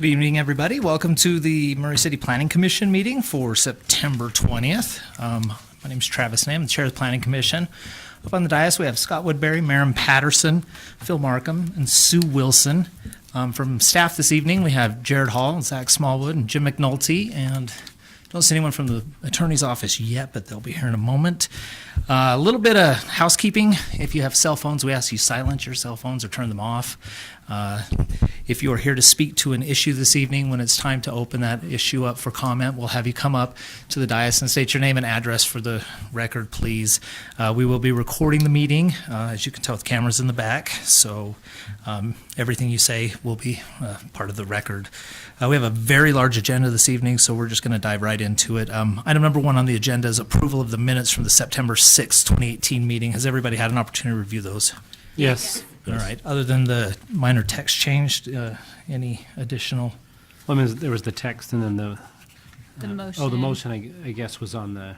Good evening, everybody. Welcome to the Murray City Planning Commission meeting for September 20th. My name is Travis Nam, the Chair of the Planning Commission. Up on the dais, we have Scott Woodbury, Maren Patterson, Phil Markham, and Sue Wilson. From staff this evening, we have Jared Hall, and Zach Smallwood, and Jim McNulty, and don't see anyone from the attorney's office yet, but they'll be here in a moment. A little bit of housekeeping. If you have cell phones, we ask you silence your cell phones or turn them off. If you are here to speak to an issue this evening, when it's time to open that issue up for comment, we'll have you come up to the dais and state your name and address for the record, please. We will be recording the meeting, as you can tell with cameras in the back, so everything you say will be part of the record. We have a very large agenda this evening, so we're just going to dive right into it. Item number 1 on the agenda is approval of the minutes from the September 6, 2018 meeting. Has everybody had an opportunity to review those? Yes. All right. Other than the minor text changed, any additional? Well, I mean, there was the text and then The motion. Oh, the motion, I guess, was on the,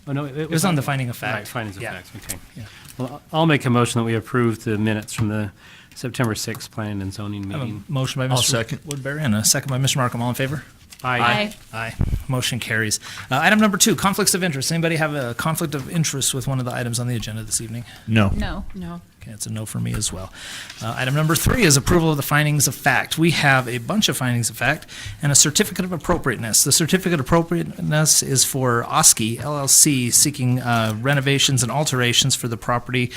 oh, no. It was on the finding of fact. Right, findings of Yeah. facts, okay. Yeah. Well, I'll make a motion that we approve the minutes from the September 6th Planning and Zoning I have a meeting. motion by I'll Mr. second. Woodbury and a second by Mr. Markham. All in favor? Aye. Aye. Motion carries. Item number 2, conflicts of interest. Anybody have a conflict of interest with one of the items on the agenda this evening? No. No. Okay, it's a no for me as well. Item number 3 is approval of the findings of fact. We have a bunch of findings of fact and a certificate of appropriateness. The certificate of appropriateness is for Oski LLC seeking renovations and alterations for the property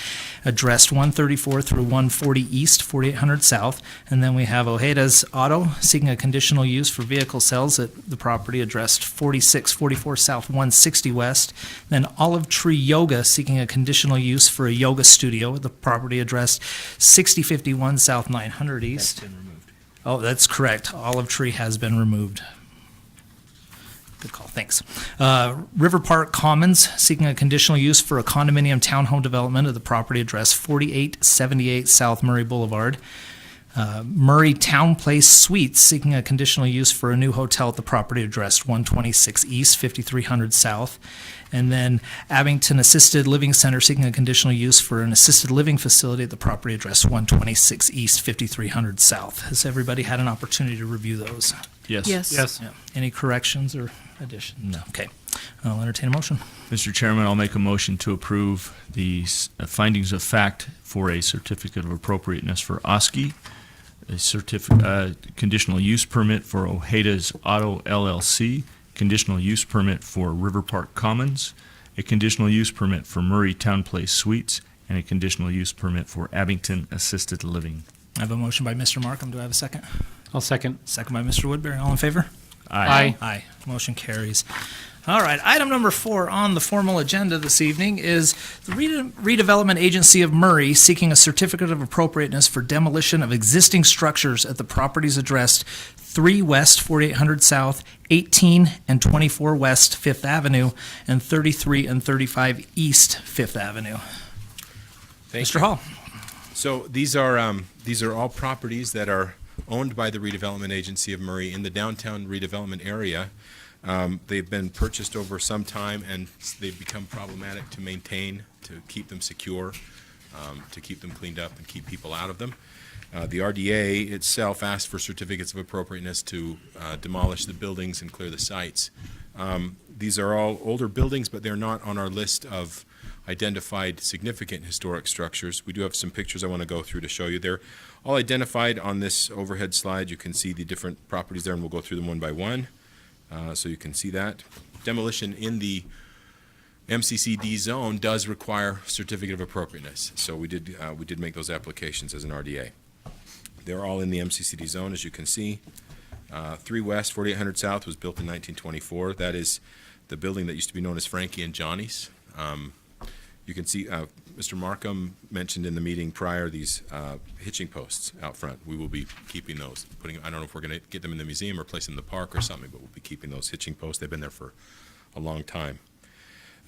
addressed 134 through 140 East, 4800 South. And then we have Ojeda's Auto seeking a conditional use for vehicle sales at the property addressed 4644 South, 160 West. Then Olive Tree Yoga seeking a conditional use for a yoga studio at the property addressed 6051 South, 900 East. That's been removed. Oh, that's correct. Olive Tree has been removed. Good call, thanks. River Park Commons seeking a conditional use for a condominium townhome development at the property address 4878 South Murray Boulevard. Murray Town Place Suites seeking a conditional use for a new hotel at the property address 126 East, 5300 South. And then Abington Assisted Living Center seeking a conditional use for an assisted living facility at the property address 126 East, 5300 South. Has everybody had an opportunity to review those? Yes. Yes. Yeah. Any corrections or additions? No. Okay. I'll entertain a motion. Mr. Chairman, I'll make a motion to approve the findings of fact for a certificate of appropriateness for Oski, a conditional use permit for Ojeda's Auto LLC, conditional use permit for River Park Commons, a conditional use permit for Murray Town Place Suites, and a conditional use permit for Abington Assisted Living. I have a motion by Mr. Markham. Do I have a second? I'll second. Second by Mr. Woodbury. All in favor? Aye. Aye. Motion carries. All right. Item number 4 on the formal agenda this evening is the Redevelopment Agency of Murray seeking a certificate of appropriateness for demolition of existing structures at the properties addressed 3 West 4800 South, 18 and 24 West 5th Avenue, and 33 and 35 East 5th Avenue. Mr. Hall. So these are all properties that are owned by the Redevelopment Agency of Murray in the downtown redevelopment area. They've been purchased over some time, and they've become problematic to maintain, to keep them secure, to keep them cleaned up and keep people out of them. The RDA itself asked for certificates of appropriateness to demolish the buildings and clear the sites. These are all older buildings, but they're not on our list of identified significant historic structures. We do have some pictures I want to go through to show you. They're all identified on this overhead slide. You can see the different properties there, and we'll go through them one by one, so you can see that. Demolition in the MCCD zone does require certificate of appropriateness, so we did make those applications as an RDA. They're all in the MCCD zone, as you can see. 3 West 4800 South was built in 1924. That is the building that used to be known as Frankie and Johnny's. You can see Mr. Markham mentioned in the meeting prior these hitching posts out front. We will be keeping those. I don't know if we're going to get them in the museum or place them in the park or something, but we'll be keeping those hitching posts. They've been there for a long time.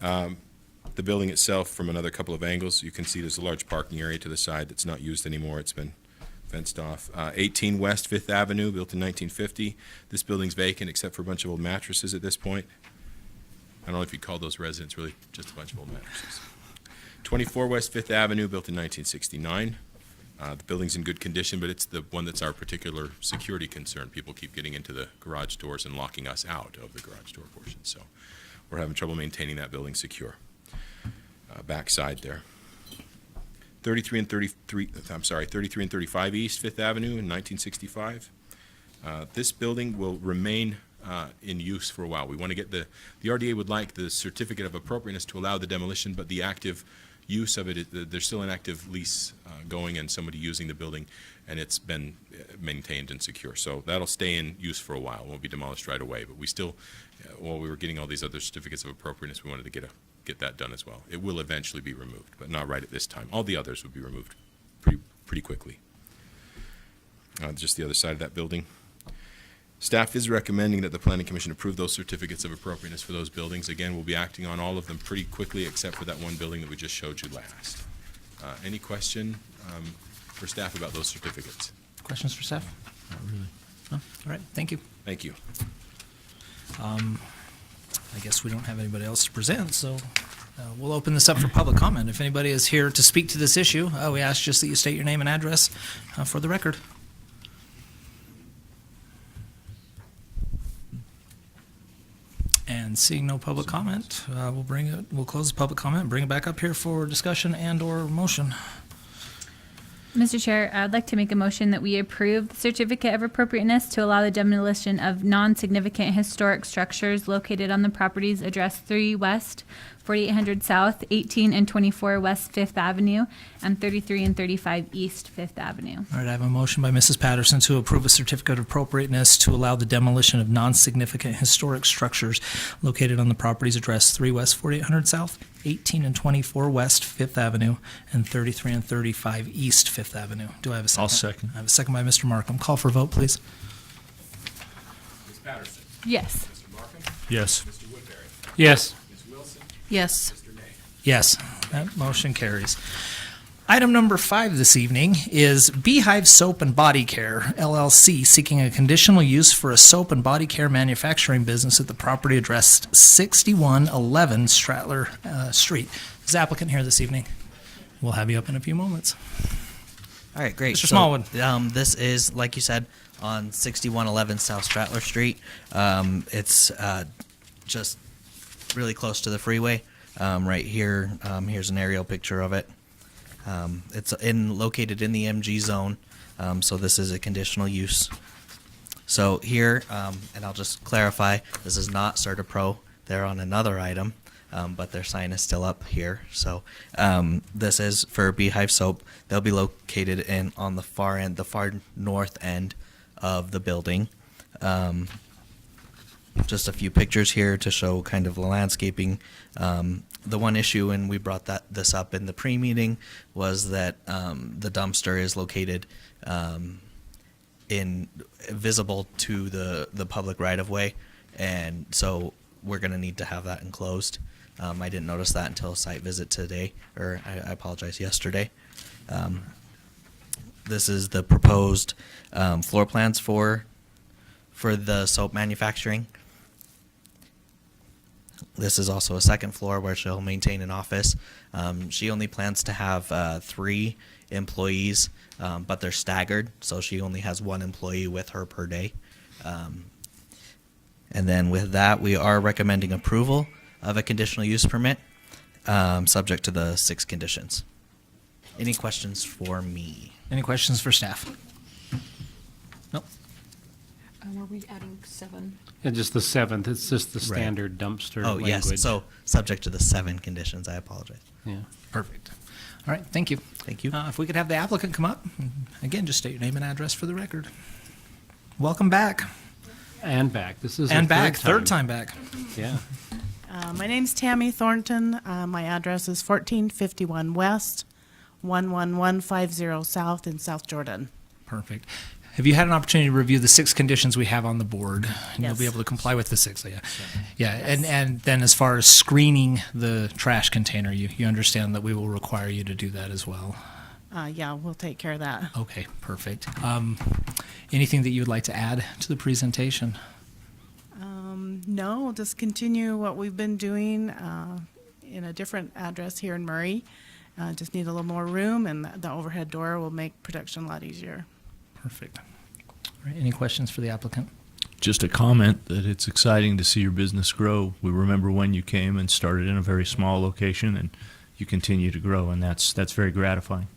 The building itself, from another couple of angles, you can see there's a large parking area to the side that's not used anymore. It's been fenced off. 18 West 5th Avenue, built in 1950. This building's vacant except for a bunch of old mattresses at this point. I don't know if you'd call those residents, really just a bunch of old mattresses. 24 West 5th Avenue, built in 1969. The building's in good condition, but it's the one that's our particular security concern. People keep getting into the garage doors and locking us out of the garage door portion. So we're having trouble maintaining that building secure. Backside there. 33 and 35 East Fifth Avenue in 1965. This building will remain in use for a while. We want to get the RDA would like the certificate of appropriateness to allow the demolition, but the active use of it, there's still an active lease going and somebody using the building, and it's been maintained and secure. So that'll stay in use for a while. It won't be demolished right away, but we still, while we were getting all these other certificates of appropriateness, we wanted to get that done as well. It will eventually be removed, but not right at this time. All the others would be removed pretty quickly. Just the other side of that building. Staff is recommending that the Planning Commission approve those certificates of appropriateness for those buildings. Again, we'll be acting on all of them pretty quickly, except for that one building that we just showed you last. Any question for staff about those certificates? Questions for staff? Not really. No? All right, thank you. Thank you. I guess we don't have anybody else to present, so we'll open this up for public comment. If anybody is here to speak to this issue, we ask just that you state your name and address for the record. And seeing no public comment, we'll close the public comment and bring it back up here for discussion and/or motion. Mr. Chair, I'd like to make a motion that we approve the certificate of appropriateness to allow the demolition of non-significant historic structures located on the properties addressed 3 West, 4800 South, 18 and 24 West 5th Avenue, and 33 and 35 East 5th Avenue. All right, I have a motion by Mrs. Patterson to approve a certificate of appropriateness to allow the demolition of non-significant historic structures located on the properties addressed 3 West, 4800 South, 18 and 24 West 5th Avenue, and 33 and 35 East 5th Avenue. Do I have a second? I'll second. I have a second by Mr. Markham. Call for vote, please. Ms. Patterson? Yes. Mr. Markham? Yes. Mr. Woodbury? Yes. Ms. Wilson? Yes. Mr. May? Yes, that motion carries. Item number 5 this evening is Beehive Soap and Body Care, LLC, seeking a conditional use for a soap and body care manufacturing business at the property addressed 6111 Stratler Street. Is the applicant here this evening? We'll have you up in a few moments. All right, great. Mr. Smallwood. This is, like you said, on 6111 South Stratler Street. It's just really close to the freeway. Right here, here's an aerial picture of it. It's located in the MG zone, so this is a conditional use. So here, and I'll just clarify, this is not CertaPro. They're on another item, but their sign is still up here. So this is for Beehive Soap. They'll be located on the far end, the far north end of the building. Just a few pictures here to show kind of the landscaping. The one issue, and we brought this up in the pre-meeting, was that the dumpster is located visible to the public right-of-way, and so we're going to need to have that enclosed. I didn't notice that until a site visit today, or I apologize, yesterday. This is the proposed floor plans for the soap manufacturing. This is also a second floor where she'll maintain an office. She only plans to have 3 employees, but they're staggered, so she only has 1 employee with her per day. And then with that, we are recommending approval of a conditional use permit, subject to the 6 conditions. Any questions for me? Any questions for staff? Nope. Were we adding 7? And just the 7th, it's just the Right. standard dumpster Oh, language. yes, so subject to the 7 conditions, I apologize. Yeah. Perfect. All right, thank you. Thank you. If we could have the applicant come up, again, just state your name and address for the record. Welcome back. And back. This is And the back, third time back. Yeah. My name's Tammy Thornton. My address is 1451 West, 11150 South in South Jordan. Perfect. Have you had an opportunity to review the 6 conditions we have on the board? And you'll be Yes. able to comply with the 6, yeah. Yeah, and then as far as screening the trash container, you understand that we will require you to do that as well. Yeah, we'll take care of that. Okay, perfect. Anything that you would like to add to the presentation? No, just continue what we've been doing in a different address here in Murray. Just need a little more room, and the overhead door will make production a lot easier. Perfect. All right, any questions for the applicant? Just a comment that it's exciting to see your business grow. We remember when you came and started in a very small location, and you continue to grow, and that's very gratifying.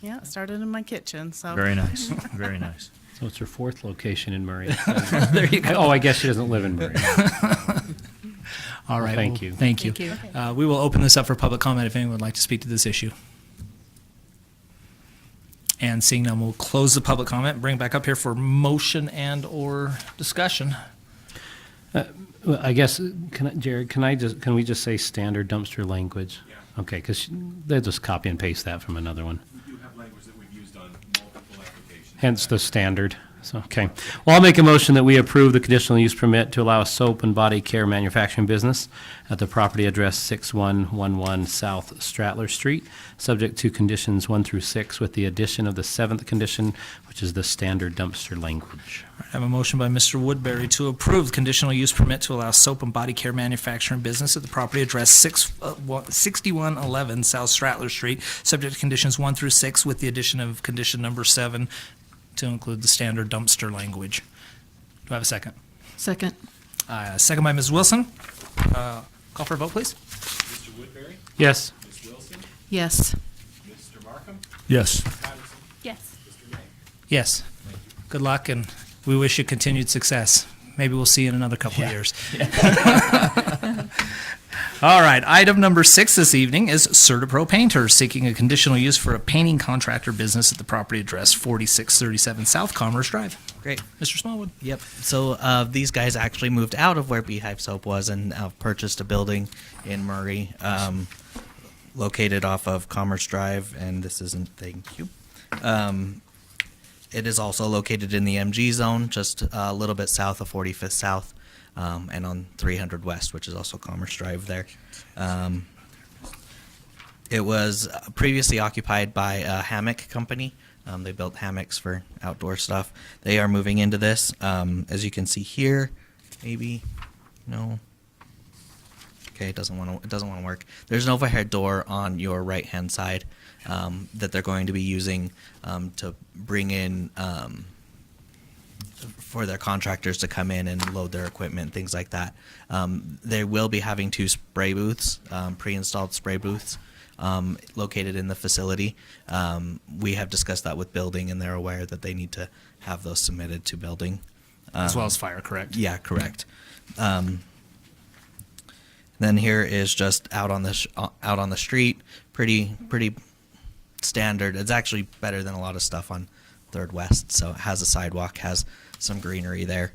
Yeah, it started in my kitchen, so. Very nice, very nice. So it's her fourth location in Murray. There you go. Oh, I guess she doesn't live in Murray. All right. thank well, you. Thank you. Thank you. We will open this up for public comment if anyone would like to speak to this issue. And seeing none, we'll close the public comment, bring it back up here for motion and or discussion. Well, I guess, Jared, can we just say standard dumpster language? Yeah. Okay, because they'll just copy and paste that from another one. We do have language that we've used on multiple applications. Hence the standard. So, okay. Well, I'll make a motion that we approve the conditional use permit to allow a soap and body care manufacturing business at the property address 6111 South Stratler Street, subject to conditions 1 through 6, with the addition of the 7th condition, which is the standard dumpster language. I have a motion by Mr. Woodbury to approve the conditional use permit to allow soap and body care manufacturing business at the property address 6111 South Stratler Street, subject to conditions 1 through 6, with the addition of condition number 7 to include the standard dumpster language. Do I have a second? Second. Second by Ms. Wilson. Call for a vote, please. Mr. Woodbury? Yes. Ms. Wilson? Yes. Mr. Markham? Yes. Patterson? Yes. Mr. May? Yes. Good luck, and we wish you continued success. Maybe we'll see you in another couple of years. All right, item number 6 this evening is CertaPro Painters seeking a conditional use for a painting contractor business at the property address 4637 South Commerce Drive. Great. Mr. Smallwood. Yep. So these guys actually moved out of where Beehive Soap was and purchased a building in Murray, located off of Commerce Drive. And this isn't, thank you. It is also located in the MG zone, just a little bit south of 45th South, and on 300 West, which is also Commerce Drive there. It was previously occupied by a hammock company. They built hammocks for outdoor stuff. They are moving into this. As you can see here, maybe, no. Okay, it doesn't want to work. There's an overhead door on your right-hand side that they're going to be using to bring in for their contractors to come in and load their equipment, things like that. They will be having 2 spray booths, pre-installed spray booths, located in the facility. We have discussed that with building, and they're aware that they need to have those submitted to building. As well as fire, correct? Yeah, correct. Then here is just out on the street, pretty standard. It's actually better than a lot of stuff on 3rd West. So it has a sidewalk, has some greenery there.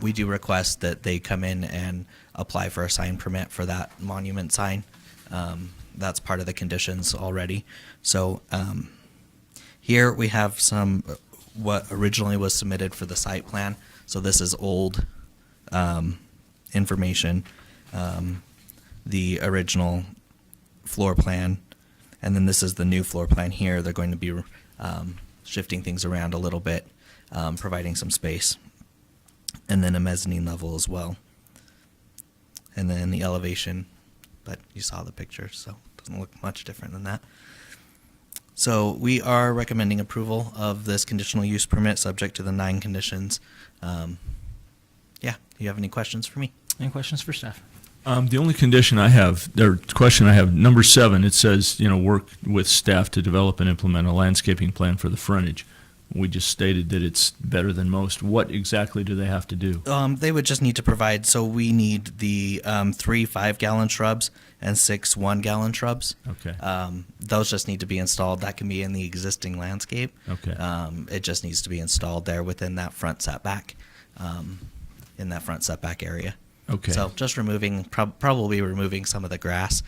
We do request that they come in and apply for a sign permit for that monument sign. That's part of the conditions already. So here we have some what originally was submitted for the site plan. So this is old information. The original floor plan, and then this is the new floor plan here. They're going to be shifting things around a little bit, providing some space, and then a mezzanine level as well, and then the elevation, but you saw the picture, so it doesn't look much different than that. So we are recommending approval of this conditional use permit subject to the 9 conditions. Yeah, do you have any questions for me? Any questions for staff? The only condition I have, or question I have, number 7, it says, work with staff to develop and implement a landscaping plan for the frontage. We just stated that it's better than most. What exactly do they have to do? They would just need to provide, so we need the 3 5-gallon shrubs and 6 1-gallon shrubs. Okay. Those just need to be installed. That can be in the existing landscape. Okay. It just needs to be installed there within that front setback, in that front setback area. Okay. So just removing, probably removing some of the grass.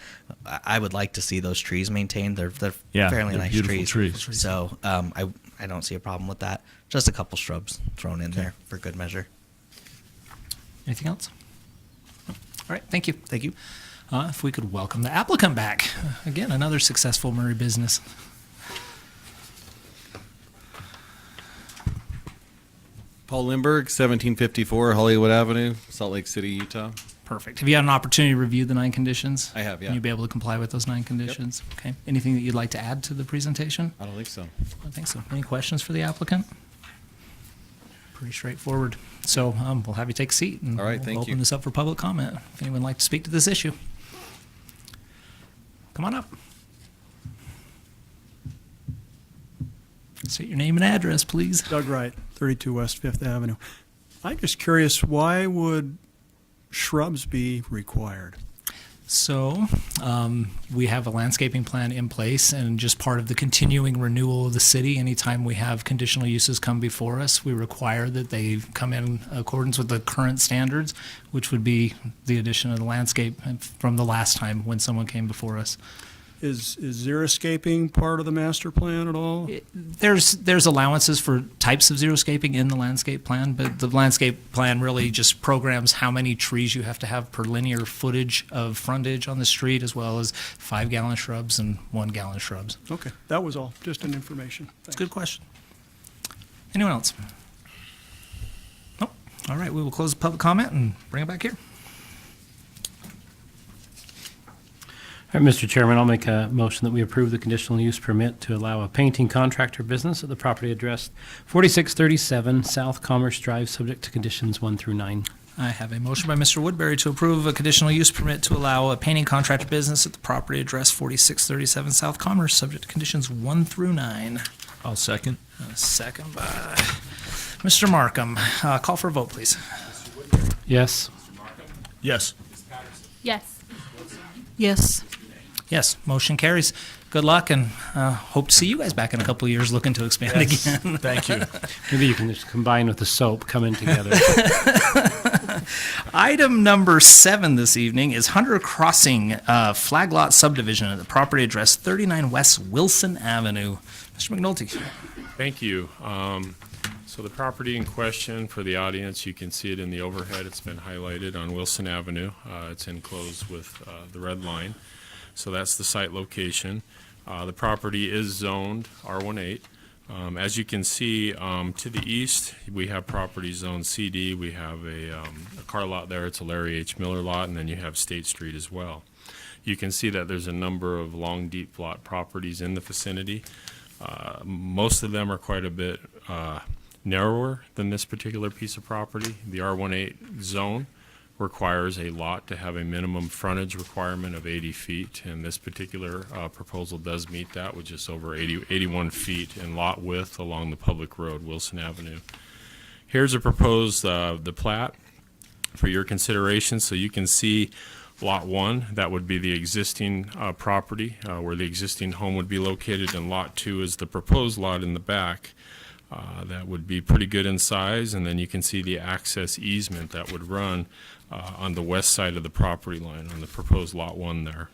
I would like to see those trees maintained. They're Yeah, fairly they're nice beautiful trees. So I don't see a problem with that. Just a couple shrubs thrown in there for good measure. Anything else? No? All right, thank you. Thank you. If we could welcome the applicant back. Again, another successful Murray business. Paul Lindbergh, 1754 Hollywood Avenue, Salt Lake City, Utah. Perfect. Have you had an opportunity to review the 9 conditions? I have, yeah. And you'll be able to comply with those 9 conditions? Okay. Anything that you'd like to add to the presentation? I don't think so. I think so. Any questions for the applicant? Pretty straightforward. So we'll have you take a seat, and All right, we'll thank open you. this up for public comment. If anyone would like to speak to this issue, come on up. State your name and address, please. Doug Wright, 32 West Fifth Avenue. I'm just curious, why would shrubs be required? So we have a landscaping plan in place, and just part of the continuing renewal of the city, anytime we have conditional uses come before us, we require that they come in accordance with the current standards, which would be the addition of the landscape from the last time when someone came before us. Is xeriscaping part of the master plan at all? There's allowances for types of xeriscaping in the landscape plan, but the landscape plan really just programs how many trees you have to have per linear footage of frontage on the street, as well as 5-gallon shrubs and 1-gallon shrubs. Okay, that was all, just an information. That's a good question. Anyone else? Nope. All right, we will close the public comment and bring it back here. All right, Mr. Chairman, I'll make a motion that we approve the conditional use permit to allow a painting contractor business at the property address 4637 South Commerce Drive, subject to conditions 1 through 9. I have a motion by Mr. Woodbury to approve a conditional use permit to allow a painting contractor business at the property address 4637 South Commerce, subject to conditions 1 through 9. I'll second. A second by Mr. Markham. Call for a vote, please. Yes. Yes. Yes. Yes. Yes, motion carries. Good luck, and hope to see you guys back in a couple of years looking to expand again. Thank you. Maybe you can just combine with the soap, come in together. Item number 7 this evening is Hunter Crossing Flag Lot Subdivision at the property address 39 West Wilson Avenue. Mr. McNulty. Thank you. So the property in question, for the audience, you can see it in the overhead. It's been highlighted on Wilson Avenue. It's enclosed with the red line. So that's the site location. The property is zoned R18. As you can see, to the east, we have property zone CD. We have a car lot there. It's a Larry H. Miller lot, and then you have State Street as well. You can see that there's a number of long, deep lot properties in the vicinity. Most of them are quite a bit narrower than this particular piece of property. The R18 zone requires a lot to have a minimum frontage requirement of 80 feet, and this particular proposal does meet that with just over 81 feet in lot width along the public road, Wilson Avenue. Here's a proposed the plat for your consideration, so you can see Lot 1, that would be the existing property where the existing home would be located, and Lot 2 is the proposed lot in the back. That would be pretty good in size, and then you can see the access easement that would run on the west side of the property line on the proposed Lot 1 there.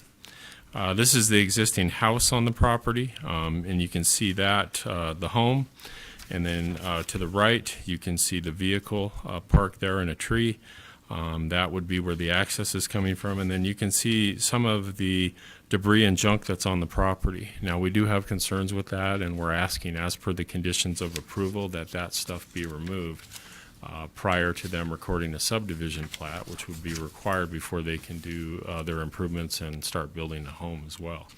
This is the existing house on the property, and you can see that, the home, and then to the right you can see the vehicle parked there in a tree. That would be where the access is coming from, and then you can see some of the debris and junk that's on the property. Now, we do have concerns with that, and we're asking, as per the conditions of approval, that that stuff be removed prior to them recording a subdivision plat, which would be required before they can do their improvements and start building a home as well.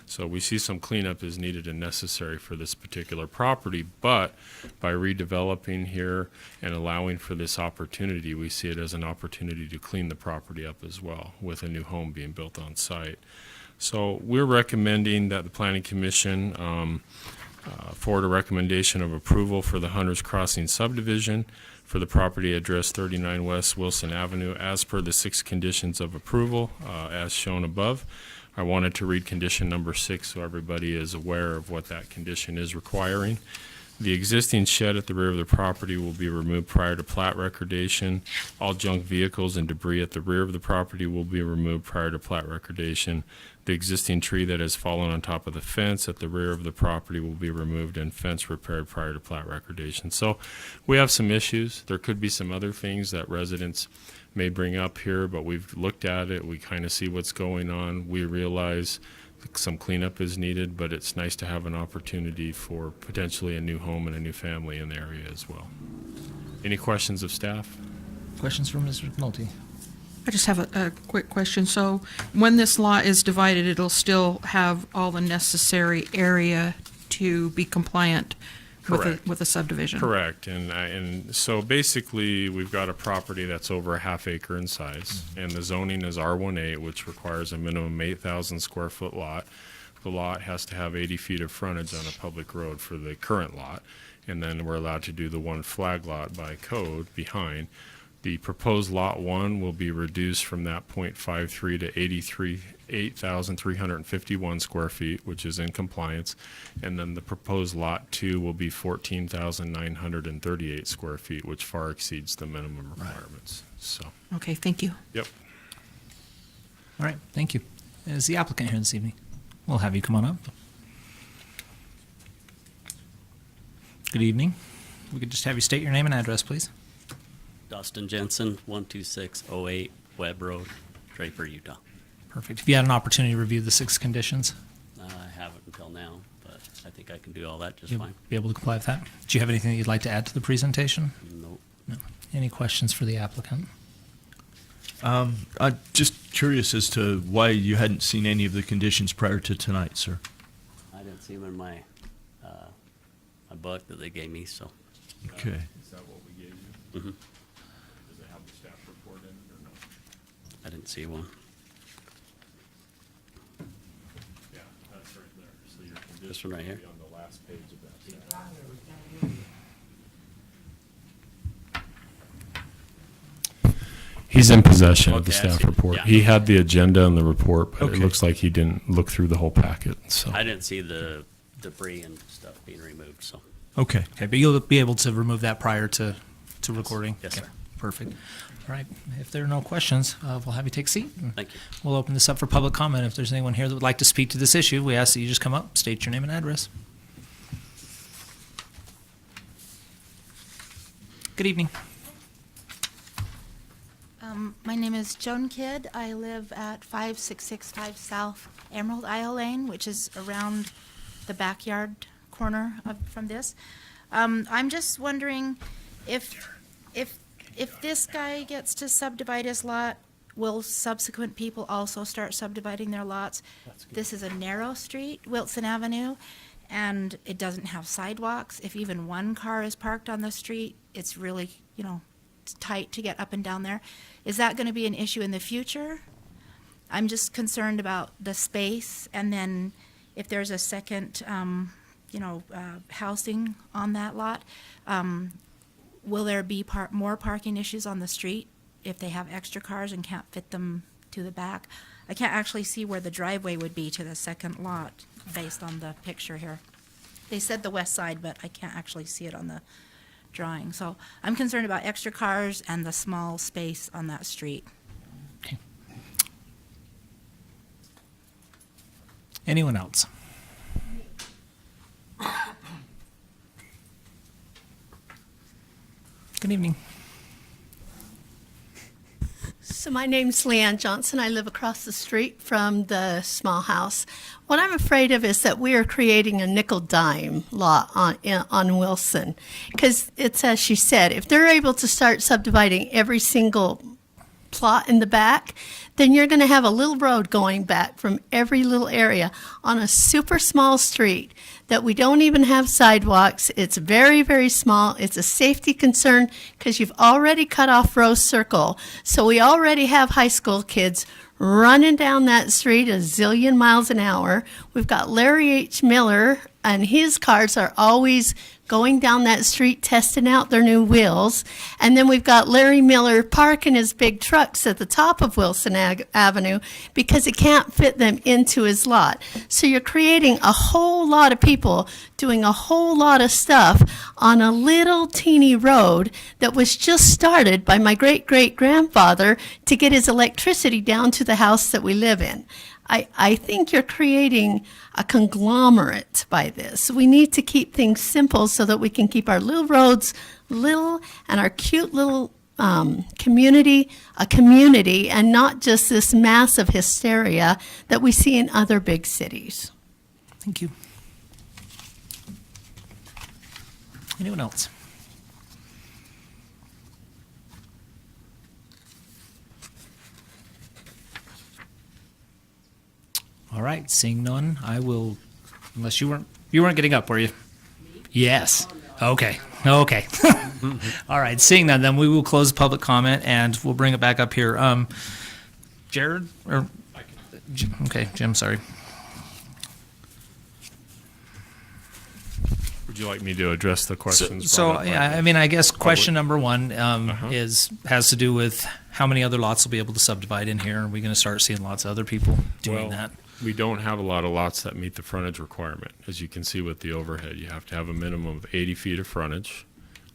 So we see some cleanup is needed and necessary for this particular property, but by redeveloping here and allowing for this opportunity, we see it as an opportunity to clean the property up as well with a new home being built on site. So we're recommending that the Planning Commission forward a recommendation of approval for the Hunters Crossing subdivision for the property address 39 West Wilson Avenue as per the 6 conditions of approval as shown above. I wanted to read condition number 6 so everybody is aware of what that condition is requiring. The existing shed at the rear of the property will be removed prior to plat recordation. All junk vehicles and debris at the rear of the property will be removed prior to plat recordation. The existing tree that has fallen on top of the fence at the rear of the property will be removed and fence repaired prior to plat recordation. So we have some issues. There could be some other things that residents may bring up here, but we've looked at it. We kind of see what's going on. We realize some cleanup is needed, but it's nice to have an opportunity for potentially a new home and a new family in the area as well. Any questions of staff? Questions from Mr. McNulty? I just have a quick question. So when this lot is divided, it'll still have all the necessary area to be compliant Correct. with a subdivision? Correct, and so basically, we've got a property that's over a half acre in size, and the zoning is R18, which requires a minimum 8,000 square foot lot. The lot has to have 80 feet of frontage on a public road for the current lot, and then we're allowed to do the one flag lot by code behind. The proposed lot 1 will be reduced from that .53 to 8,351 square feet, which is in compliance. And then the proposed lot 2 will be 14,938 square feet, which far exceeds the minimum requirements. So, Okay, thank you. yep. All right, thank you. Is the applicant here this evening? We'll have you come on up. Good evening. We could just have you state your name and address, please. Dustin Jensen, 12608 Webb Road, Draper, Utah. Perfect. Have you had an opportunity to review the 6 conditions? I haven't until now, but I think I can do all that just You'll fine. be able to comply with that? Do you have anything that you'd like to add to the presentation? Nope. No. Any questions for the applicant? I'm just curious as to why you hadn't seen any of the conditions prior to tonight, sir. I didn't see them in my book that they gave me, so. Okay. Is that what we gave you? Mhm. Does it have the staff report in it or no? I didn't see one. Yeah, that's right there. So your condition This one right will here? be on the last page of that staff. He's in possession of the Okay, I staff see. report. Yeah. He had the agenda and the report, but it Okay. looks like he didn't look through the whole packet, so. I didn't see the debris and stuff being removed, so. Okay. Okay, but you'll be able to remove that prior to recording? Yes, Okay, sir. Perfect. All right, if there are no questions, we'll have you take a seat. And Thank you. We'll open this up for public comment. If there's anyone here that would like to speak to this issue, we ask that you just come up, state your name and address. Good evening. My name is Joan Kidd. I live at 5665 South Emerald Isle Lane, which is around the backyard corner from this. I'm just wondering if this guy gets to subdivide his lot, will subsequent people also start subdividing their lots? This is a narrow street, Wilson Avenue, and it doesn't have sidewalks. If even one car is parked on the street, it's really, it's tight to get up and down there. Is that going to be an issue in the future? I'm just concerned about the space, and then if there's a second, housing on that lot, will there be more parking issues on the street if they have extra cars and can't fit them to the back? I can't actually see where the driveway would be to the second lot based on the picture here. They said the west side, but I can't actually see it on the drawing. So I'm concerned about extra cars and the small space on that street. Okay. Anyone else? Good evening. So my name's Leanne Johnson. I live across the street from the small house. What I'm afraid of is that we are creating a nickel dime lot on Wilson. Because it's, as she said, if they're able to start subdividing every single plot in the back, then you're going to have a little road going back from every little area on a super small street that we don't even have sidewalks. It's very, very small. It's a safety concern because you've already cut off Rose Circle. So we already have high school kids running down that street a zillion miles an hour. We've got Larry H. Miller, and his cars are always going down that street testing out their new wheels. And then we've got Larry Miller parking his big trucks at the top of Wilson Avenue because he can't fit them into his lot. So you're creating a whole lot of people doing a whole lot of stuff on a little teeny road that was just started by my great-great-grandfather to get his electricity down to the house that we live in. I think you're creating a conglomerate by this. We need to keep things simple so that we can keep our little roads little and our cute little community a community and not just this massive hysteria that we see in other big cities. Thank you. Anyone else? All right, seeing none, I will, unless you weren't getting up, were you? Yes. Okay. Okay. All right, seeing none, then we will close public comment and we'll bring it back up here. Jared, or, okay, Jim, sorry. Would you like me to address the questions? So brought up by yeah, the I mean, I guess question public? number one Uh-huh. has to do with how many other lots will be able to subdivide in here. Are we going to start seeing lots of other people doing Well, that? we don't have a lot of lots that meet the frontage requirement. As you can see with the overhead, you have to have a minimum of 80 feet of frontage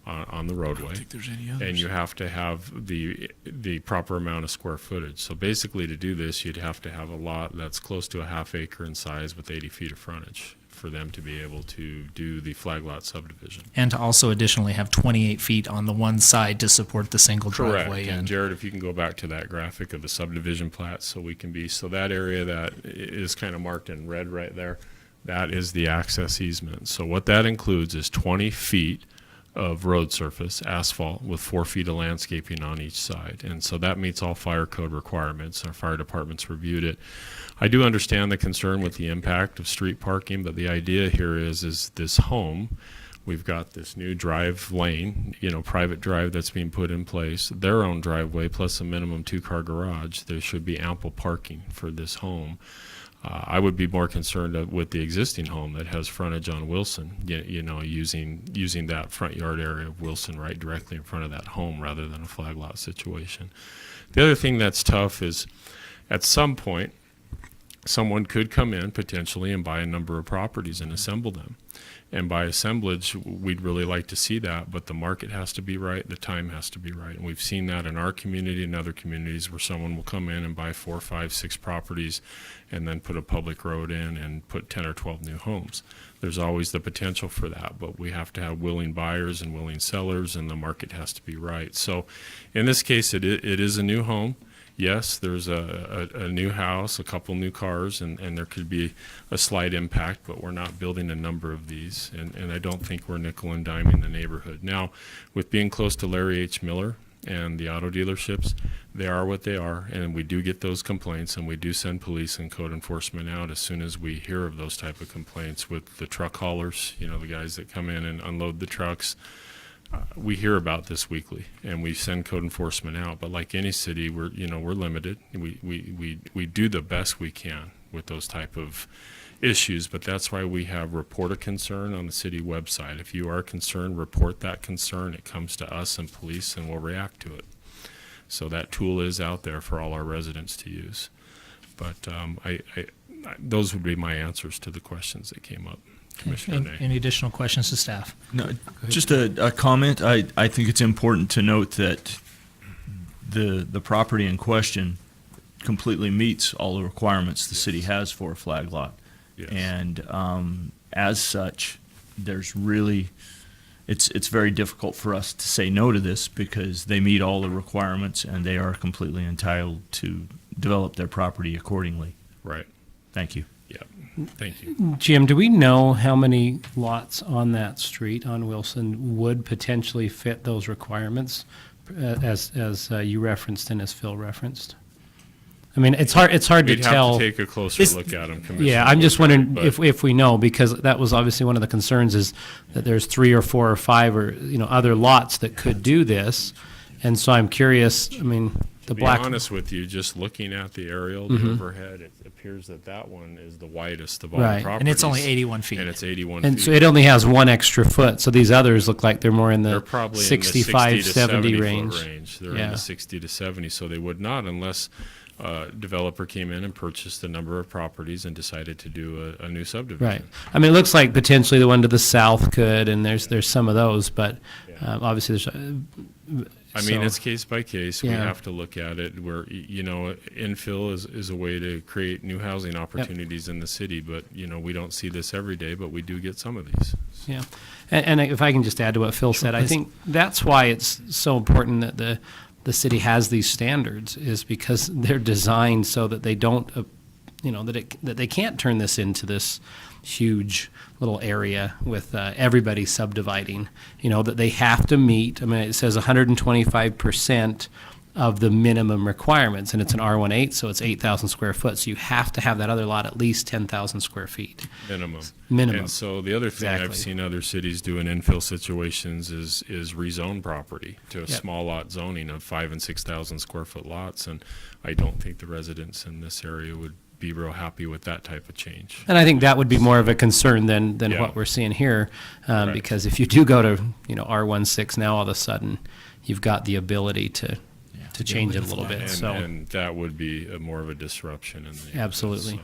on the roadway. there's any And you have to have the proper amount of square footage. So basically, to do this, you'd have to have a lot that's close to a half acre in size with 80 feet of frontage for them to be able to do the flag lot subdivision. And to also additionally have 28 feet on the one side to support the single Correct. driveway. And Jared, if you can go back to that graphic of the subdivision plat, so that area that is kind of marked in red right there, that is the access easement. So what that includes is 20 feet of road surface, asphalt, with 4 feet of landscaping on each side. And so that meets all fire code requirements. Our fire department's reviewed it. I do understand the concern with the impact of street parking, but the idea here is this home, we've got this new drive lane, private drive that's being put in place, their own driveway plus a minimum 2-car garage. There should be ample parking for this home. I would be more concerned with the existing home that has frontage on Wilson, using that front yard area of Wilson right directly in front of that home rather than a flag lot situation. The other thing that's tough is at some point, someone could come in potentially and buy a number of properties and assemble them. And by assemblage, we'd really like to see that, but the market has to be right, the time has to be right. And we've seen that in our community and other communities where someone will come in and buy 4, 5, 6 properties and then put a public road in and put 10 or 12 new homes. There's always the potential for that, but we have to have willing buyers and willing sellers, and the market has to be right. So in this case, it is a new home. Yes, there's a new house, a couple new cars, and there could be a slight impact, but we're not building a number of these, and I don't think we're nickel and diming the neighborhood. Now, with being close to Larry H. Miller and the auto dealerships, they are what they are, and we do get those complaints, and we do send police and code enforcement out as soon as we hear of those type of complaints with the truck haulers, the guys that come in and unload the trucks. We hear about this weekly, and we send code enforcement out. But like any city, we're limited. We do the best we can with those type of issues. But that's why we have report a concern on the city website. If you are concerned, report that concern. It comes to us and police, and we'll react to it. So that tool is out there for all our residents to use. But those would be my answers to the questions that came up. Commissioner Ney. Any additional questions to staff? No, just a comment. I think it's important to note that the property in question completely meets all the requirements the city has for a flag lot. Yes. And as such, there's really, it's very difficult for us to say no to this because they meet all the requirements and they are completely entitled to develop their property accordingly. Right. Thank you. Yeah. Thank you. Jim, do we know how many lots on that street on Wilson would potentially fit those requirements as you referenced and as Phil referenced? I mean, it's hard to We'd tell. have to take a closer look at them, Commissioner. Yeah, I'm just wondering but- if we know, because that was obviously one of the concerns is that there's 3 or 4 or 5 or other lots that could do this, and so I'm curious. I mean, the To be black. honest with you, just looking at the aerial, the overhead, it appears that one is the widest of all Right. the properties. And it's only 81 feet. And it's 81 And feet. so it only has 1 extra foot. So these others look like they're more in They're the probably 65, in the 60 to 70 70 range. foot range. They're in Yeah. the 60 to 70, so they would not unless a developer came in and purchased a number of properties and decided to do a new subdivision. Right. I mean, it looks like potentially the one to the south could, and there's some of those, but obviously there's. I mean, so- it's case by case. We Yeah. have to look at it where, infill is a way to create new housing opportunities in the city, but, we don't see this every day, but we do get some of these. Yeah, and if I can just add to what Phil said, I please. think that's why it's so important that the city has these standards, is because they're designed so that they don't, that they can't turn this into this huge little area with everybody subdividing. That they have to meet. I mean, it says 125% of the minimum requirements, and it's an R18, so it's 8,000 square foot, so you have to have that other lot at least 10,000 square feet. Minimum. Minimum. And so the other thing I've Exactly. seen other cities do in infill situations is rezone property to a Yep. small lot zoning of 5,000 and 6,000 square foot lots, and I don't think the residents in this area would be real happy with that type of change. And I think that would be more of a concern than Yeah. what we're seeing here, Right. because if you do go to, R16, now all of a sudden, you've got the ability to change it a little bit, And, so. and that would be more of a disruption in the neighborhood, Absolutely. so,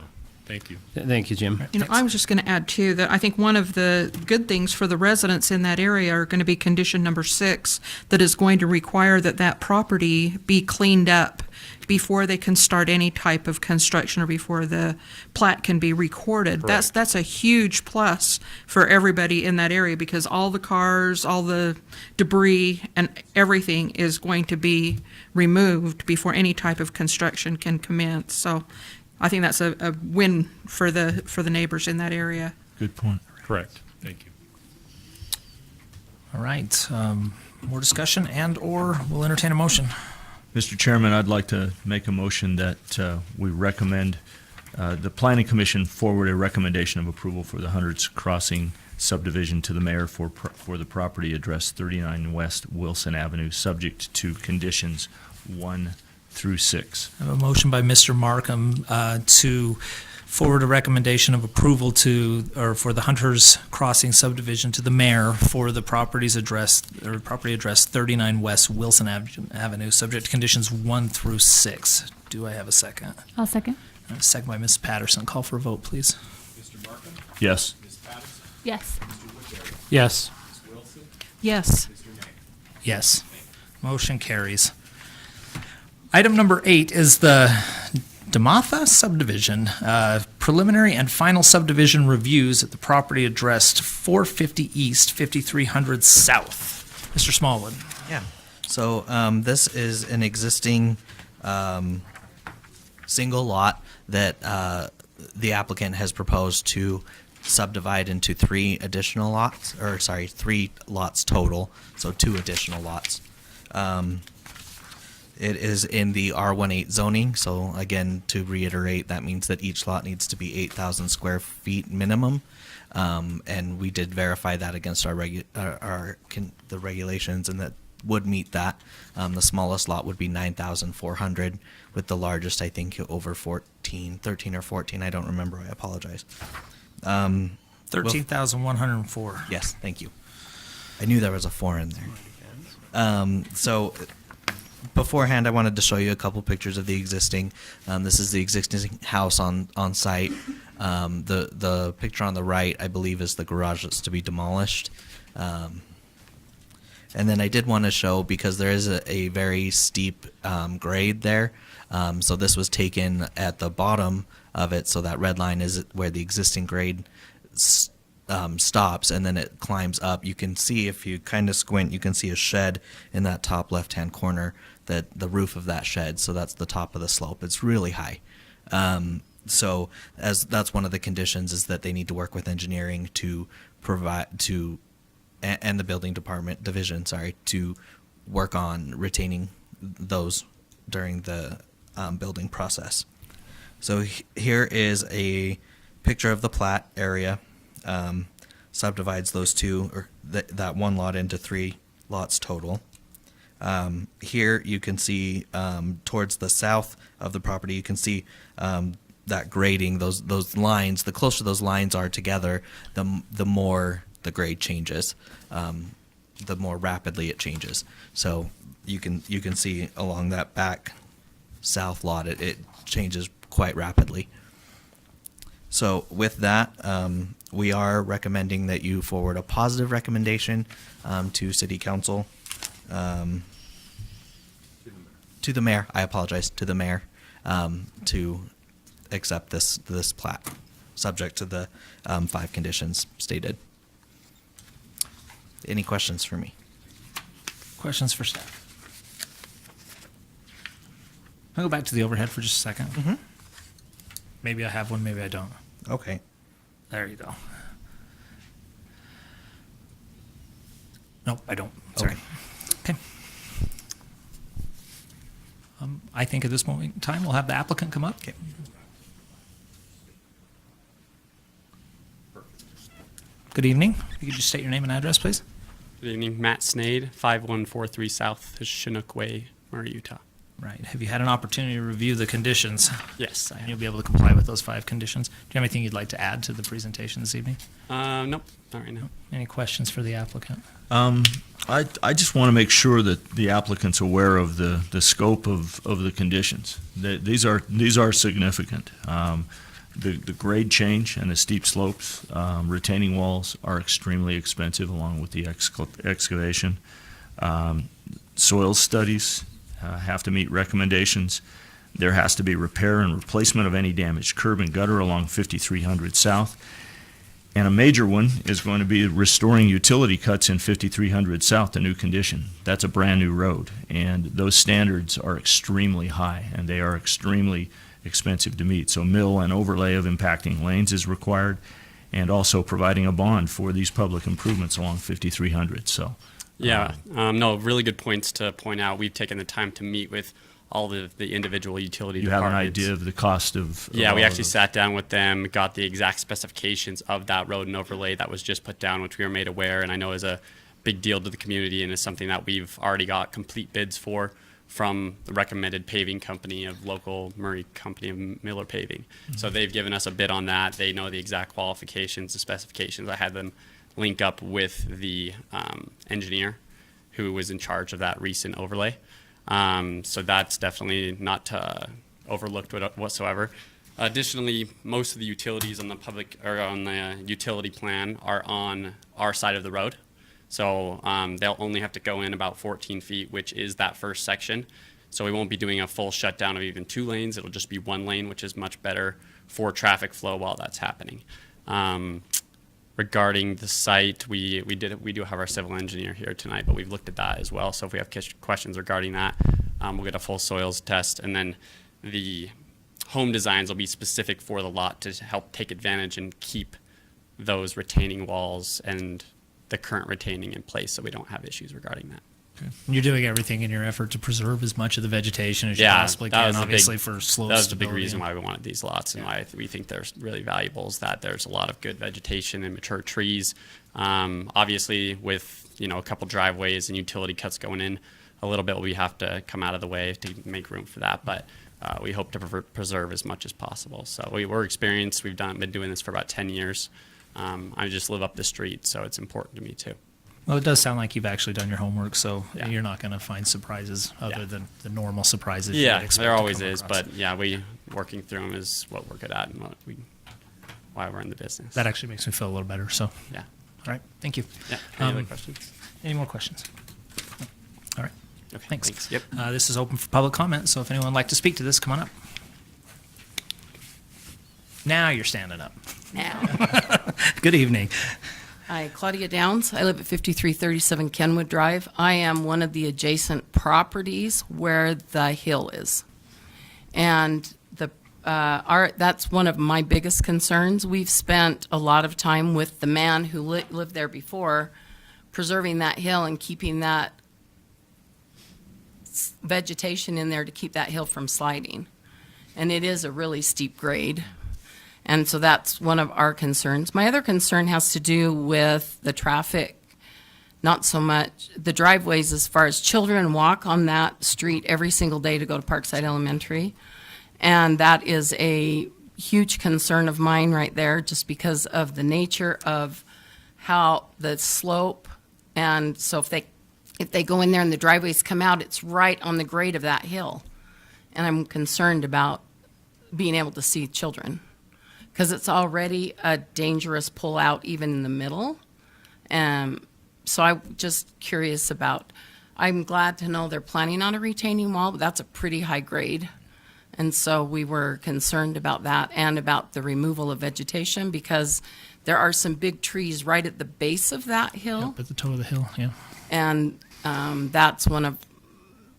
thank you. Thank you, Jim. I was just going to add too that I think one of the good things for the residents in that area are going to be condition number 6, that is going to require that that property be cleaned up before they can start any type of construction or before the plat can be recorded. Correct. That's a huge plus for everybody in that area, because all the cars, all the debris and everything is going to be removed before any type of construction can commence. So I think that's a win for the neighbors in that area. Good point. Correct. Thank you. All right. More discussion and/or we'll entertain a motion. Mr. Chairman, I'd like to make a motion that we recommend the Planning Commission forward a recommendation of approval for the Hundreds Crossing subdivision to the mayor for the property address 39 West Wilson Avenue, subject to conditions 1 through 6. I have a motion by Mr. Markham to forward a recommendation of approval for the Hunters Crossing subdivision to the mayor for the property address 39 West Wilson Avenue, subject to conditions 1 through 6. Do I have a second? I'll second. A second by Ms. Patterson. Call for a vote, please. Yes. Yes. Yes. Yes. Yes. Motion carries. Item number 8 is the Damatha subdivision, preliminary and final subdivision reviews at the property addressed 450 East, 5300 South. Mr. Smallwood. Yeah. So this is an existing single lot that the applicant has proposed to subdivide into 3 additional lots, 3 lots total, so 2 additional lots. It is in the R18 zoning, so again, to reiterate, that means that each lot needs to be 8,000 square feet minimum, and we did verify that against the regulations, and that would meet that. The smallest lot would be 9,400, with the largest, I think, over 13 or 14. I don't remember. I apologize. 13,104. Yes, thank you. I knew there was a 4 in there. So beforehand, I wanted to show you a couple pictures of the existing. This is the existing house on site. The picture on the right, I believe, is the garage that's to be demolished. And then I did want to show, because there is a very steep grade there. So this was taken at the bottom of it, so that red line is where the existing grade stops, and then it climbs up. You can see, if you kind of squint, you can see a shed in that top left-hand corner, that the roof of that shed, so that's the top of the slope. It's really high. So that's one of the conditions, is that they need to work with engineering to provide and the building department division, to work on retaining those during the building process. So here is a picture of the plat area. Subdivides those two, or that one lot, into 3 lots total. Here you can see towards the south of the property, you can see that grading, those lines. The closer those lines are together, the more the grade changes, the more rapidly it changes. So you can see along that back south lot, it changes quite rapidly. So with that, we are recommending that you forward a positive recommendation to City Council, to the mayor. I apologize, to the mayor, to accept this plat, subject to the 5 conditions stated. Any questions for me? Questions for staff? I'll go back to the overhead for just a second. Mm-hmm. Maybe I have one, maybe I don't. Okay. There you go. Nope, I don't. Sorry. Okay. I think at this moment in time, we'll have the applicant come up. Okay. Good evening. You could just state your name and address, please. Good evening, Matt Snade, 5143 South Chinook Way, Murray, Utah. Right. Have you had an opportunity to review the conditions? Yes, I And have. you'll be able to comply with those 5 conditions. Do you have anything you'd like to add to the presentation this evening? Nope, not right now. Any questions for the applicant? I just want to make sure that the applicant's aware of the scope of the conditions. These are significant. The grade change and the steep slopes, retaining walls are extremely expensive along with the excavation. Soil studies have to meet recommendations. There has to be repair and replacement of any damaged curb and gutter along 5300 South. And a major one is going to be restoring utility cuts in 5300 South to new condition. That's a brand new road, and those standards are extremely high, and they are extremely expensive to meet. So mill and overlay of impacting lanes is required, and also providing a bond for these public improvements along 5300. So, Yeah, no, really good points to point out. We've taken the time to meet with all the individual utility you have an departments. idea of the cost of Yeah, all we of actually those. sat down with them, got the exact specifications of that road and overlay that was just put down, which we were made aware, and I know is a big deal to the community and is something that we've already got complete bids for from the recommended paving company of local Murray company of Miller Paving. So they've given us a bid on that. They know the exact qualifications, the specifications. I had them link up with the engineer who was in charge of that recent overlay. So that's definitely not overlooked whatsoever. Additionally, most of the utilities on the public or on the utility plan are on our side of the road. So they'll only have to go in about 14 feet, which is that first section. So we won't be doing a full shutdown of even 2 lanes. It'll just be 1 lane, which is much better for traffic flow while that's happening. Regarding the site, we do have our civil engineer here tonight, but we've looked at that as well. So if we have questions regarding that, we'll get a full soils test, and then the home designs will be specific for the lot to help take advantage and keep those retaining walls and the current retaining in place, so we don't have issues regarding that. You're doing everything in your effort to preserve as much of the vegetation as you Yeah, possibly that can, was the obviously big- for slow That was the big stability. reason why we wanted these lots and why we think they're really valuable is that there's a lot of good vegetation and mature trees. Obviously, with a couple driveways and utility cuts going in, a little bit we have to come out of the way to make room for that. But we hope to preserve as much as possible. So we're experienced. We've been doing this for about 10 years. I just live up the street, so it's important to me too. Well, it does sound like you've actually done your homework, so Yeah. you're not going to find surprises other Yeah. than the normal surprises you Yeah, would expect there to always come is, across. but yeah, working through them is what we're good at and why we're in the business. That actually makes me feel a little better, so. Yeah. All right, thank you. Yeah. Any other questions? Any more questions? All right, Okay, thanks. Yep. This is open for public comment, so if anyone would like to speak to this, come on up. Now you're standing up. Now. Good evening. Hi, Claudia Downs. I live at 5337 Kenwood Drive. I am one of the adjacent properties where the hill is. And that's one of my biggest concerns. We've spent a lot of time with the man who lived there before, preserving that hill and keeping that vegetation in there to keep that hill from sliding. And it is a really steep grade. And so that's one of our concerns. My other concern has to do with the traffic, not so much the driveways as far as children walk on that street every single day to go to Parkside Elementary. And that is a huge concern of mine right there, just because of the nature of how the slope. And so if they go in there and the driveways come out, it's right on the grade of that hill. And I'm concerned about being able to see children, because it's already a dangerous pull out even in the middle. So I'm just curious about, I'm glad to know they're planning on a retaining wall, but that's a pretty high grade. And so we were concerned about that and about the removal of vegetation, because there are some big trees right at the base of that hill. Up at the toe of the hill, yeah. And that's one of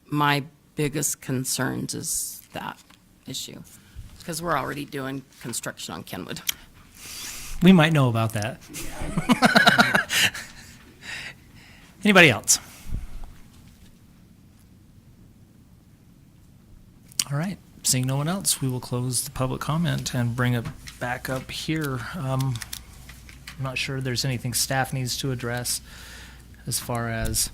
my biggest concerns, is that issue, because we're already doing construction on Kenwood. We might know about that. Anybody else? Seeing no one else, we will close the public comment and bring it back up here. I'm not sure there's anything staff needs to address as far as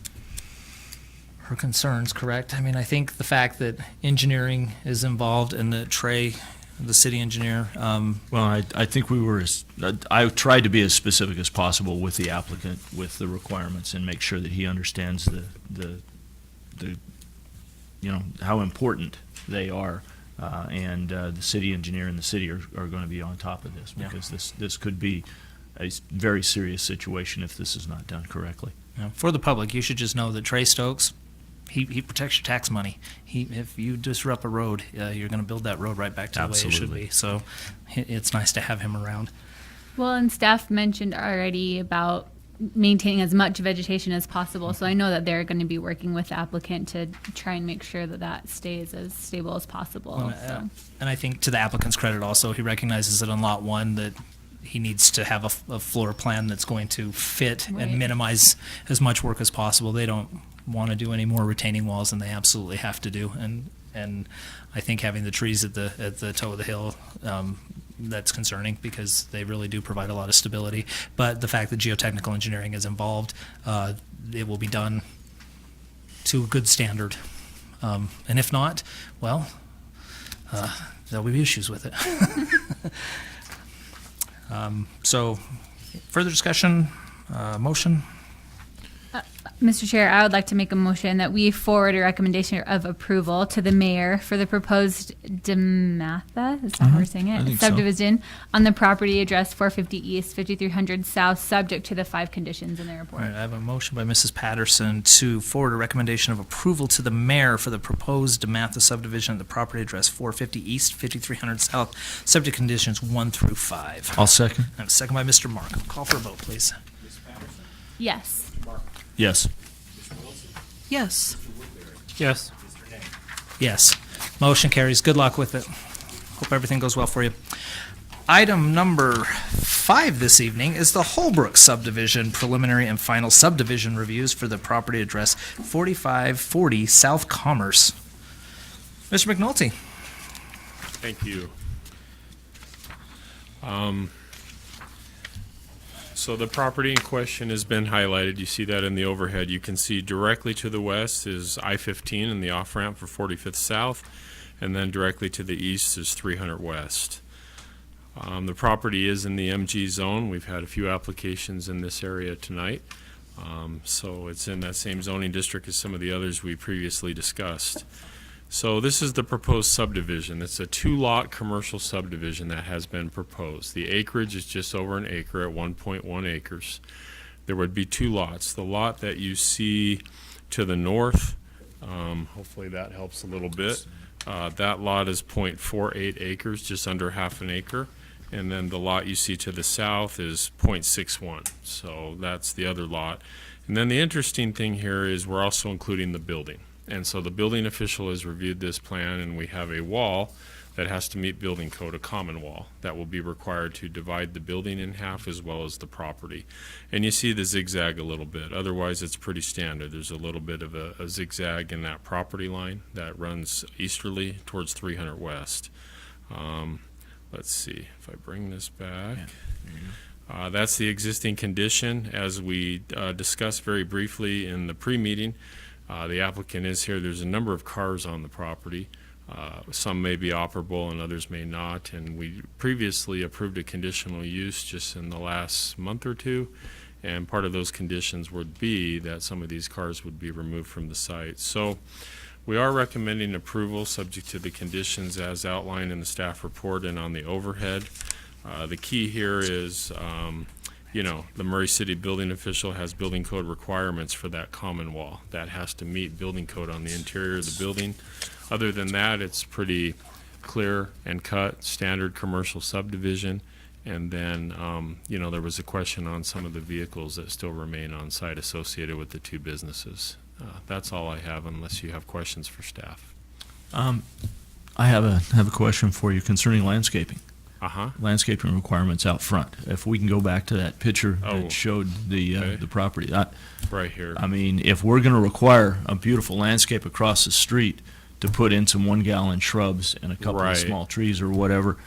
her concerns, correct? I mean, I think the fact that engineering is involved and that Trey, the city engineer, Well, I think we were, I tried to be as specific as possible with the applicant, with the requirements, and make sure that he understands the how important they are. And the city engineer and the city are going to be on top of this, because this could be a very serious situation if this is not done correctly. for the public, you should just know that Trey Stokes, he protects your tax money. If you disrupt a road, you're going to build that road right back to the way it should Absolutely. be. So it's nice to have him around. Well, and staff mentioned already about maintaining as much vegetation as possible. So I know that they're going to be working with the applicant to try and make sure that that stays as stable as possible. Well, So. And I think to the applicant's credit also, he recognizes that on lot one that he needs to have a floor plan that's going to fit Right. and minimize as much work as possible. They don't want to do any more retaining walls than they absolutely have to do. And I think having the trees at the toe of the hill, that's concerning because they really do provide a lot of stability. But the fact that geotechnical engineering is involved, it will be done to a good standard. And if not, well, there'll be issues with it. So, further discussion, motion? Mr. Chair, I would like to make a motion that we forward a recommendation of approval to the mayor for the proposed DeMatha, is that how we're saying I it? think so. Subdivision on the property address 450 East, 5300 South, subject to the 5 conditions in the All report. right, I have a motion by Mrs. Patterson to forward a recommendation of approval to the mayor for the proposed DeMatha subdivision at the property address 450 East, 5300 South, subject conditions 1 through 5. I'll second. And a second by Mr. Markham. Call for a vote, please. Yes. Yes. Yes. Yes. Yes. Motion carries. Good luck with it. Hope everything goes well for you. Item number 5 this evening is the Holbrook subdivision preliminary and final subdivision reviews for the property address 4540 South Commerce. Mr. McNulty. Thank you. So the property in question has been highlighted. You see that in the overhead. You can see directly to the west is I-15 and the off-ramp for 45th South, and then directly to the east is 300 West. The property is in the MG zone. We've had a few applications in this area tonight. So it's in that same zoning district as some of the others we previously discussed. So this is the proposed subdivision. It's a 2-lot commercial subdivision that has been proposed. The acreage is just over an acre at 1.1 acres. There would be 2 lots. The lot that you see to the north, hopefully that helps a little bit. That lot is 0.48 acres, just under half an acre. And then the lot you see to the south is 0.61. So that's the other lot. And then the interesting thing here is we're also including the building. And so the building official has reviewed this plan, and we have a wall that has to meet building code, a common wall, that will be required to divide the building in half as well as the property. And you see the zigzag a little bit. Otherwise, it's pretty standard. There's a little bit of a zigzag in that property line that runs easterly towards 300 West. Let's see if I bring this back. That's the existing condition. As we discussed very briefly in the pre-meeting, the applicant is here. There's a number of cars on the property. Some may be operable and others may not. And we previously approved a conditional use just in the last month or two. And part of those conditions would be that some of these cars would be removed from the site. So we are recommending approval subject to the conditions as outlined in the staff report and on the overhead. The key here is the Murray City building official has building code requirements for that common wall. That has to meet building code on the interior of the building. Other than that, it's pretty clear and cut, standard commercial subdivision. And then, there was a question on some of the vehicles that still remain on site associated with the 2 businesses. That's all I have, unless you have questions for staff. I have a question for you concerning landscaping. Uh-huh. Landscaping requirements out front. If we can go back to that picture Oh, that showed okay. the property. Right here. I mean, if we're going to require a beautiful landscape across the street, to put in some 1-gallon shrubs and a couple Right. of small trees or whatever,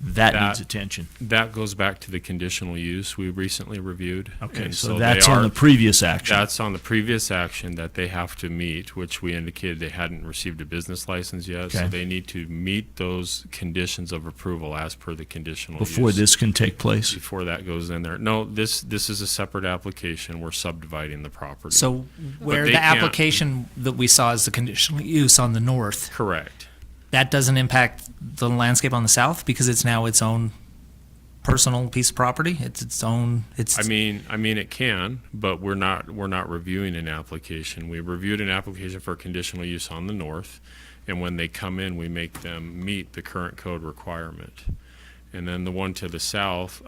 that needs attention. That goes back to the conditional use we recently reviewed. Okay, And so they that's on the previous action. That's on the previous action that they have to meet, which we indicated they hadn't received a business license yet. So Okay. they need to meet those conditions of approval as per the conditional Before use. this can take place? Before that goes in there. No, this is a separate application. We're subdividing the property. So where they the can't- application that we saw is the conditional use on the north, Correct. that doesn't impact the landscape on the south because it's now its own personal piece of property? It's its own, it's. I mean, it can, but we're not reviewing an application. We reviewed an application for conditional use on the north, and when they come in, we make them meet the current code requirement. And then the one to the south,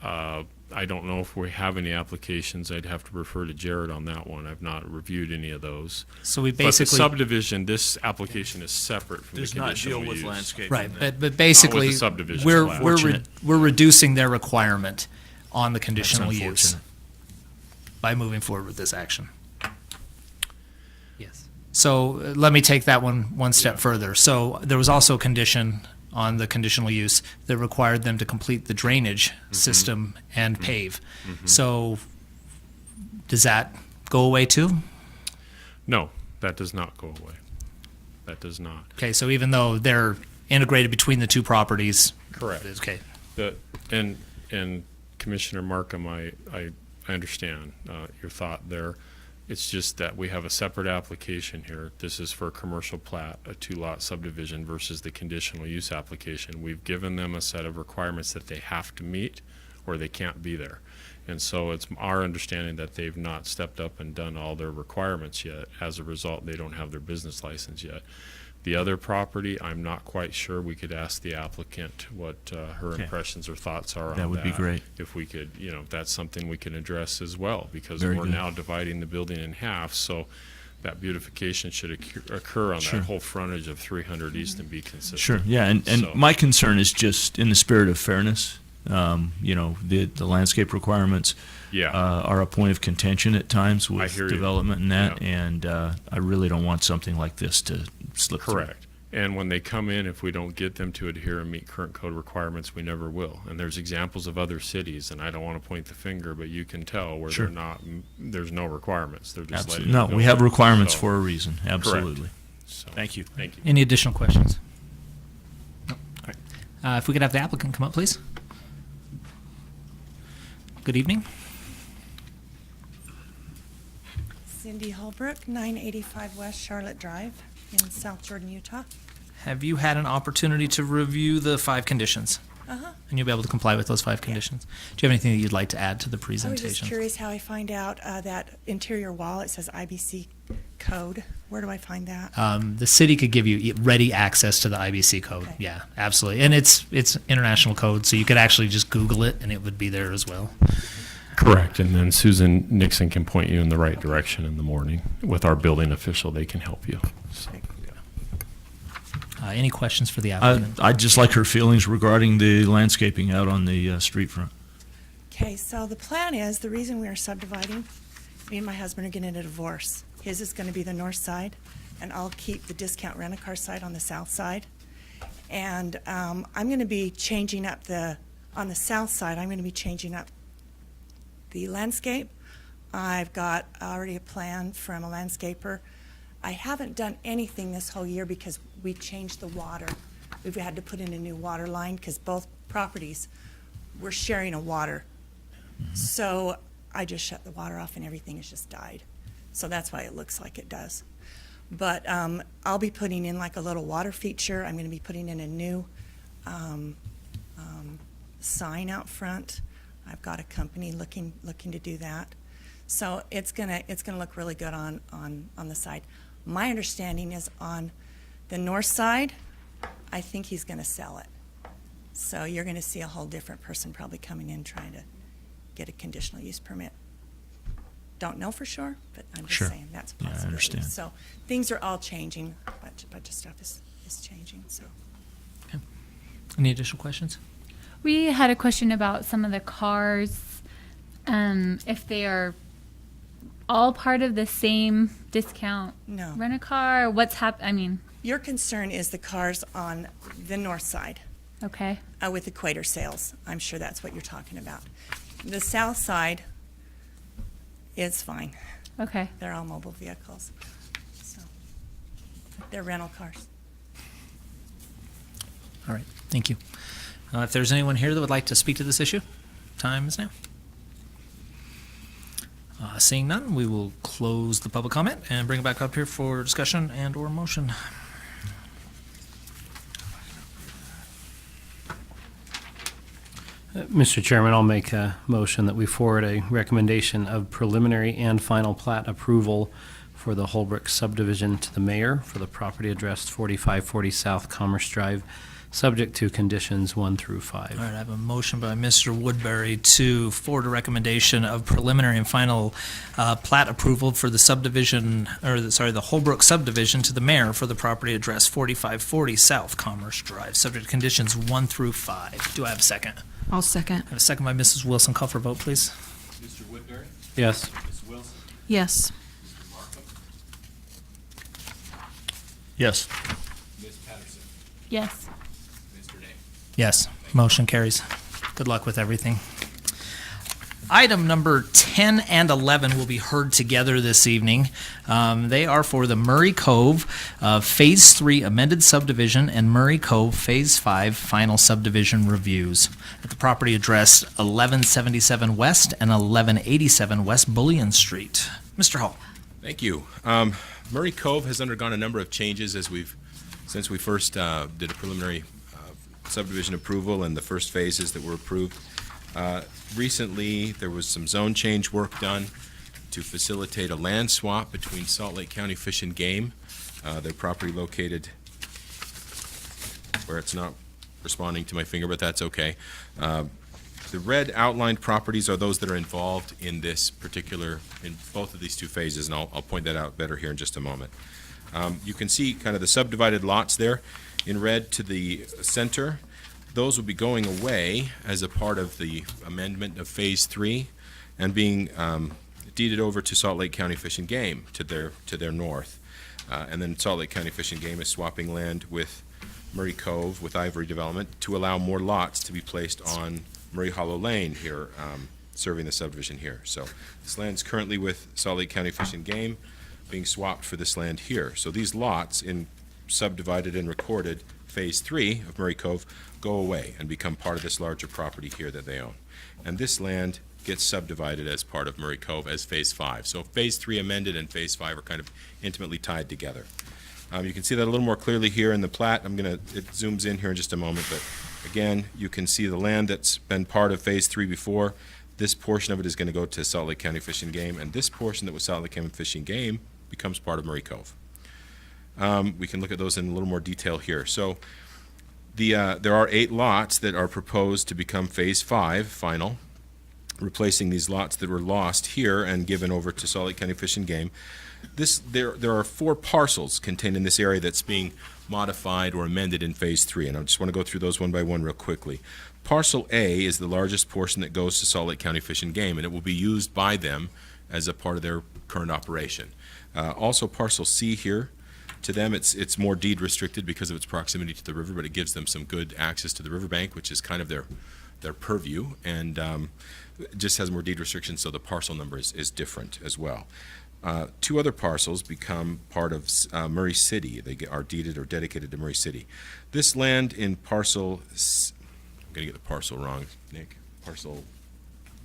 I don't know if we have any applications. I'd have to refer to Jared on that one. I've not reviewed any of those. So we But the basically. subdivision, this application is separate from Does the not conditional deal with use. landscaping. Right, then. but basically, the subdivision we're, plat. we're, Fortunate. we're reducing their requirement on the That's conditional use unfortunate. by moving forward with this action. Yes. So let me take that one step further. So there was also a condition on the conditional use that required them to complete the drainage system and pave. So does that go away too? No, that does not go away. That does not. Okay, so even though they're integrated between the two properties. Correct. Okay. And Commissioner Markham, I understand your thought there. It's just that we have a separate application here. This is for a commercial plat, a 2-lot subdivision versus the conditional use application. We've given them a set of requirements that they have to meet or they can't be there. And so it's our understanding that they've not stepped up and done all their requirements yet. As a result, they don't have their business license yet. The other property, I'm not quite sure. We could ask the applicant what her Okay. impressions or thoughts are on that. That would be great. If we could, if that's something we can address as well, because Very we're good. now dividing the building in half, so that beautification should occur on Sure. that whole frontage of 300 East and be consistent. Sure, yeah, and So- my concern is just in the spirit of fairness. The landscape requirements Yeah. are a point of contention at times with hear you. development and that, Yeah. and I really don't want something like this to slip through. Correct. And when they come in, if we don't get them to adhere and meet current code requirements, we never will. And there's examples of other cities, and I don't want to point the finger, but you can tell where Sure. they're not, there's no requirements. They're just Absolutely. letting No, it go we have there. requirements So- for a reason, absolutely. So, Thank you. Thank you. Any additional questions? No. All right. If we could have the applicant come up, please. Good evening. Cindy Holbrook, 985 West Charlotte Drive in South Jordan, Utah. Have you had an opportunity to review the 5 conditions? Uh-huh. And you'll be able to comply with those 5 conditions? Do you have anything that you'd like to add to the I was presentation? just curious how I find out that interior wall, it says IBC code. Where do I find that? The city could give you ready access to the IBC code. Okay. Yeah, absolutely. And it's international code, so you could actually just Google it and it would be there as well. Correct. And then Susan Nixon can point you in the right direction in the morning. With our building official, they can help you. So, Any questions for the applicant? I'd just like her feelings regarding the landscaping out on the street front. Okay, so the plan is, the reason we are subdividing, me and my husband are getting a divorce. His is going to be the north side, and I'll keep the discount rent-a-car side on the south side. And I'm going to be changing up on the south side, I'm going to be changing up the landscape. I've got already a plan from a landscaper. I haven't done anything this whole year because we changed the water. We've had to put in a new water line because both properties were sharing a water. So I just shut the water off and everything has just died. So that's why it looks like it does. But I'll be putting in like a little water feature. I'm going to be putting in a new sign out front. I've got a company looking to do that. So it's gonna look really good on the side. My understanding is on the north side, I think he's gonna sell it. So you're gonna see a whole different person probably coming in trying to get a conditional use permit. Don't know for sure, but I'm just Sure. saying that's a Yeah, I possibility. understand. So things are all changing, a bunch of stuff is changing, so. Any additional questions? We had a question about some of the cars, if they are all part of the same discount No. rent-a-car, what's I mean, Your concern is the cars on the north side Okay. with Equator Sales. I'm sure that's what you're talking about. The south side is fine. Okay. They're all mobile vehicles. So they're rental cars. All right, thank you. If there's anyone here that would like to speak to this issue, time is now. Seeing none, we will close the public comment and bring it back up here for discussion and or motion. Mr. Chairman, I'll make a motion that we forward a recommendation of preliminary and final plat approval for the Holbrook subdivision to the mayor for the property addressed 4540 South Commerce Drive, subject to conditions 1 through 5. All right, I have a motion by Mr. Woodbury to forward a recommendation of preliminary and final plat approval for the subdivision, the Holbrook subdivision to the mayor for the property address 4540 South Commerce Drive, subject to conditions 1 through 5. Do I have a second? I'll second. I have a second by Mrs. Wilson. Call for a vote, please. Mr. Woodbury? Yes. Ms. Wilson? Yes. Mr. Markham? Yes. Ms. Patterson? Yes. Mr. Day? Yes, motion carries. Good luck with everything. Item number 10 and 11 will be heard together this evening. They are for the Murray Cove Phase 3 amended subdivision and Murray Cove Phase 5 final subdivision reviews at the property address 1177 West and 1187 West Bullion Street. Mr. Hall. Thank you. Murray Cove has undergone a number of changes since we first did a preliminary subdivision approval and the first phases that were approved. Recently, there was some zone change work done to facilitate a land swap between Salt Lake County Fish and Game, their property located where it's not responding to my finger, but that's okay. The red outlined properties are those that are involved in this particular, in both of these two phases, and I'll point that out better here in just a moment. You can see kind of the subdivided lots there in red to the center. Those will be going away as a part of the amendment of Phase 3 and being deeded over to Salt Lake County Fish and Game to their north. And then Salt Lake County Fish and Game is swapping land with Murray Cove with Ivory Development to allow more lots to be placed on Murray Hollow Lane here, serving the subdivision here. So this land's currently with Salt Lake County Fish and Game, being swapped for this land here. So these lots in subdivided and recorded Phase 3 of Murray Cove go away and become part of this larger property here that they own. And this land gets subdivided as part of Murray Cove as Phase 5. So Phase 3 amended and Phase 5 are kind of intimately tied together. You can see that a little more clearly here in the plat. It zooms in here in just a moment, but again, you can see the land that's been part of Phase 3 before. This portion of it is going to go to Salt Lake County Fish and Game, and this portion that was Salt Lake County Fish and Game becomes part of Murray Cove. We can look at those in a little more detail here. So there are 8 lots that are proposed to become Phase 5 final, replacing these lots that were lost here and given over to Salt Lake County Fish and Game. There are 4 parcels contained in this area that's being modified or amended in Phase 3, and I just want to go through those one by one real quickly. Parcel A is the largest portion that goes to Salt Lake County Fish and Game, and it will be used by them as a part of their current operation. Also, Parcel C here, to them it's more deed restricted because of its proximity to the river, but it gives them some good access to the riverbank, which is kind of their purview, and it just has more deed restrictions, so the parcel number is different as well. 2 other parcels become part of Murray City. They are deeded or dedicated to Murray City. This land in parcel, I'm going to get the parcel wrong, Nick. Parcel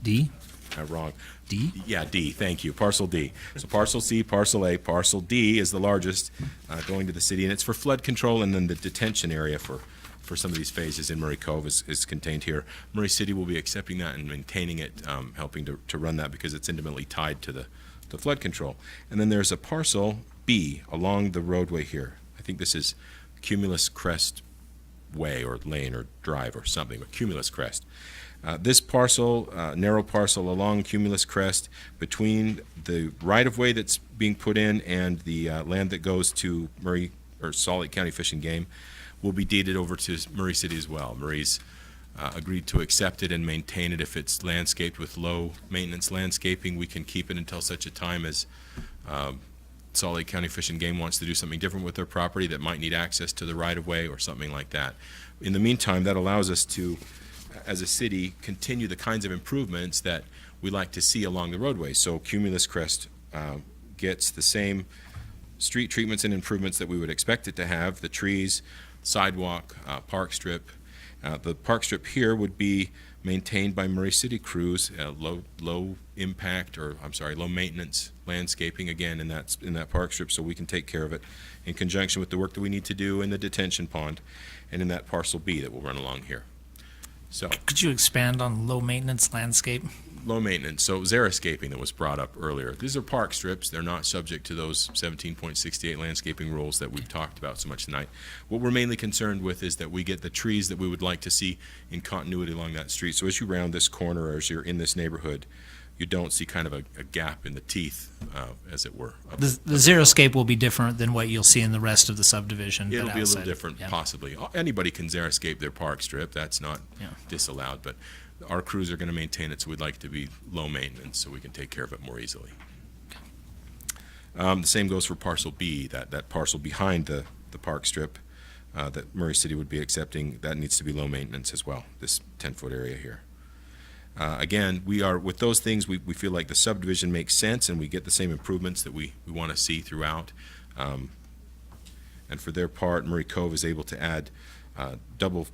D? Wrong. D? Yeah, D, thank you. Parcel D. So Parcel C, Parcel A, Parcel D is the largest going to the city, and it's for flood control, and then the detention area for some of these phases in Murray Cove is contained here. Murray City will be accepting that and maintaining it, helping to run that because it's intimately tied to the flood control. And then there's a Parcel B along the roadway here. I think this is Cumulus Crest Way or Lane or Drive or something, but Cumulus Crest. This parcel, narrow parcel along Cumulus Crest, between the right-of-way that's being put in and the land that goes to Murray or Salt Lake County Fish and Game, will be deeded over to Murray City as well. Murray's agreed to accept it and maintain it. If it's landscaped with low maintenance landscaping, we can keep it until such a time as Salt Lake County Fish and Game wants to do something different with their property that might need access to the right-of-way or something like that. In the meantime, that allows us to, as a city, continue the kinds of improvements that we like to see along the roadway. So Cumulus Crest gets the same street treatments and improvements that we would expect it to have, the trees, sidewalk, park strip. The park strip here would be maintained by Murray City Crews, low maintenance landscaping again in that park strip, so we can take care of it in conjunction with the work that we need to do in the detention pond and in that parcel B that will run along here. So Could you expand on low-maintenance landscape? low maintenance, so xeriscaping that was brought up earlier. These are park strips. They're not subject to those 17.68 landscaping rules that we've talked about so much tonight. What we're mainly concerned with is that we get the trees that we would like to see in continuity along that street. So as you round this corner, or as you're in this neighborhood, you don't see kind of a gap in the teeth, as it were. The xeriscape will be different than what you'll see in the rest of the subdivision. It'll but be a outside- little different, yeah. possibly. Anybody can xeriscape their park strip. That's not disallowed, but our crews are going to maintain it, so we'd like it to be low maintenance so we can take care of it more easily. The same goes for parcel B, that parcel behind the park strip that Murray City would be accepting. That needs to be low maintenance as well, this 10-foot area here. Again, with those things, we feel like the subdivision makes sense and we get the same improvements that we want to see throughout. And for their part, Murray Cove is able to add double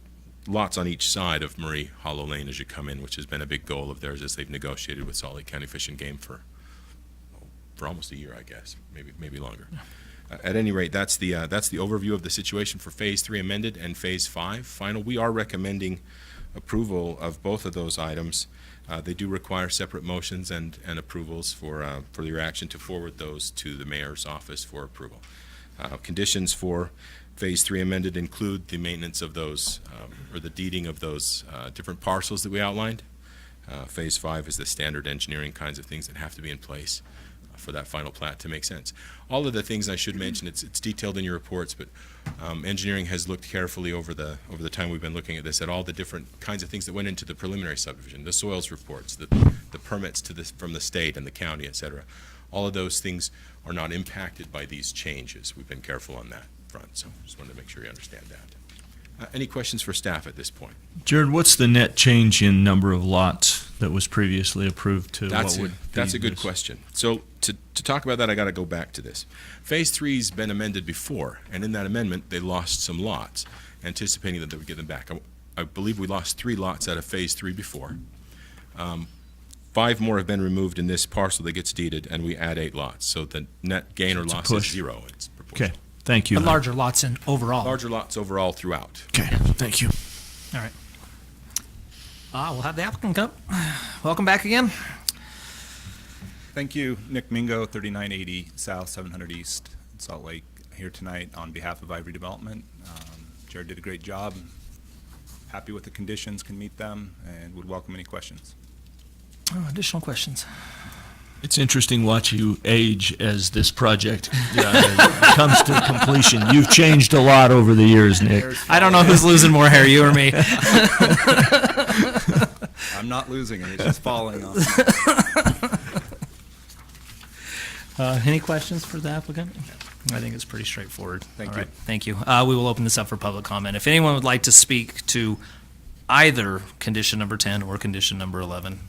lots on each side of Murray Hollow Lane as you come in, which has been a big goal of theirs as they've negotiated with Salt Lake County Fish and Game for almost a year, I guess, maybe longer. At any rate, that's the overview of the situation for Phase 3 amended and Phase 5 final. We are recommending approval of both of those items. They do require separate motions and approvals for your action to forward those to the mayor's office for approval. Conditions for Phase 3 amended include the maintenance of those, or the deeding of those different parcels that we outlined. Phase 5 is the standard engineering kinds of things that have to be in place for that final plat to make sense. All of the things I should mention, it's detailed in your reports, but engineering has looked carefully over the time we've been looking at this at all the different kinds of things that went into the preliminary subdivision, the soils reports, the permits from the state and the county, et cetera. All of those things are not impacted by these changes. We've been careful on that front, so just wanted to make sure you understand that. Any questions for staff at this point? Jared, what's the net change in number of lots that was previously approved to That's what would a good this? question. So to talk about that, I got to go back to this. Phase 3's been amended before, and in that amendment, they lost some lots, anticipating that they would get them back. I believe we lost 3 lots out of Phase 3 before. 5 more have been removed in this parcel that gets deeded, and we add 8 lots. So the net gain or loss is 0. It's proportional. Okay, thank you. But larger lots in overall. Larger lots overall throughout. Okay, thank you. All right. We'll have the applicant come. Welcome back again. Thank you. Nick Mingo, 3980 South, 700 East, Salt Lake, here tonight on behalf of Ivory Development. Jared did a great job. Happy with the conditions, can meet them, and would welcome any questions. Additional questions? It's interesting watching you age as this project comes to completion. You've changed a lot over the years, Nick. I don't know who's losing more hair, you or me. I'm not losing it, it's just falling off. Any questions for the applicant? I think it's pretty straightforward. Thank All you. right, thank you. We will open this up for public comment. If anyone would like to speak to either condition number 10 or condition number 11,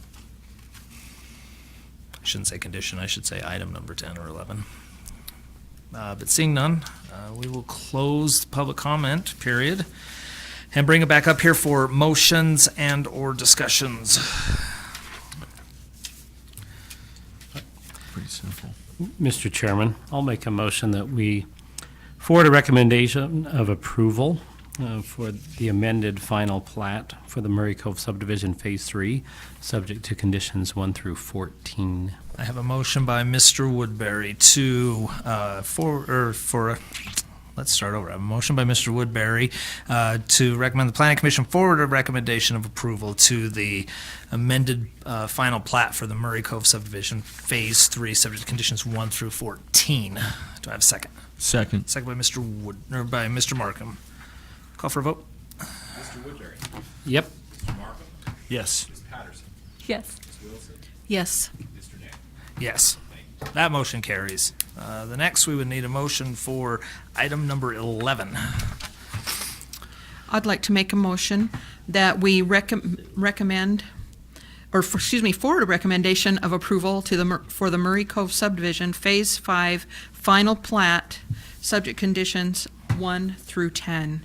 I shouldn't say condition, I should say item number 10 or 11. But seeing none, we will close the public comment period and bring it back up here for motions and or discussions. Pretty simple. Mr. Chairman, I'll make a motion that we forward a recommendation of approval for the amended final plat for the Murray Cove subdivision Phase 3, subject to conditions 1 through 14. I have a motion by Mr. Woodbury to, let's start over. I have a motion by Mr. Woodbury to recommend the Planning Commission forward a recommendation of approval to the amended final plat for the Murray Cove subdivision Phase 3, subject to conditions 1 through 14. Do I have a second? Second. Second by by Mr. Markham. Call for a vote. Mr. Woodbury. Yep. Mr. Markham. Yes. Ms. Patterson. Yes. Ms. Wilson. Yes. Mr. Knapp. Yes. That motion carries. The next, we would need a motion for item number 11. I'd like to make a motion that we recommend, forward a recommendation of approval to for the Murray Cove subdivision, Phase 5, final plat, subject conditions 1 through 10.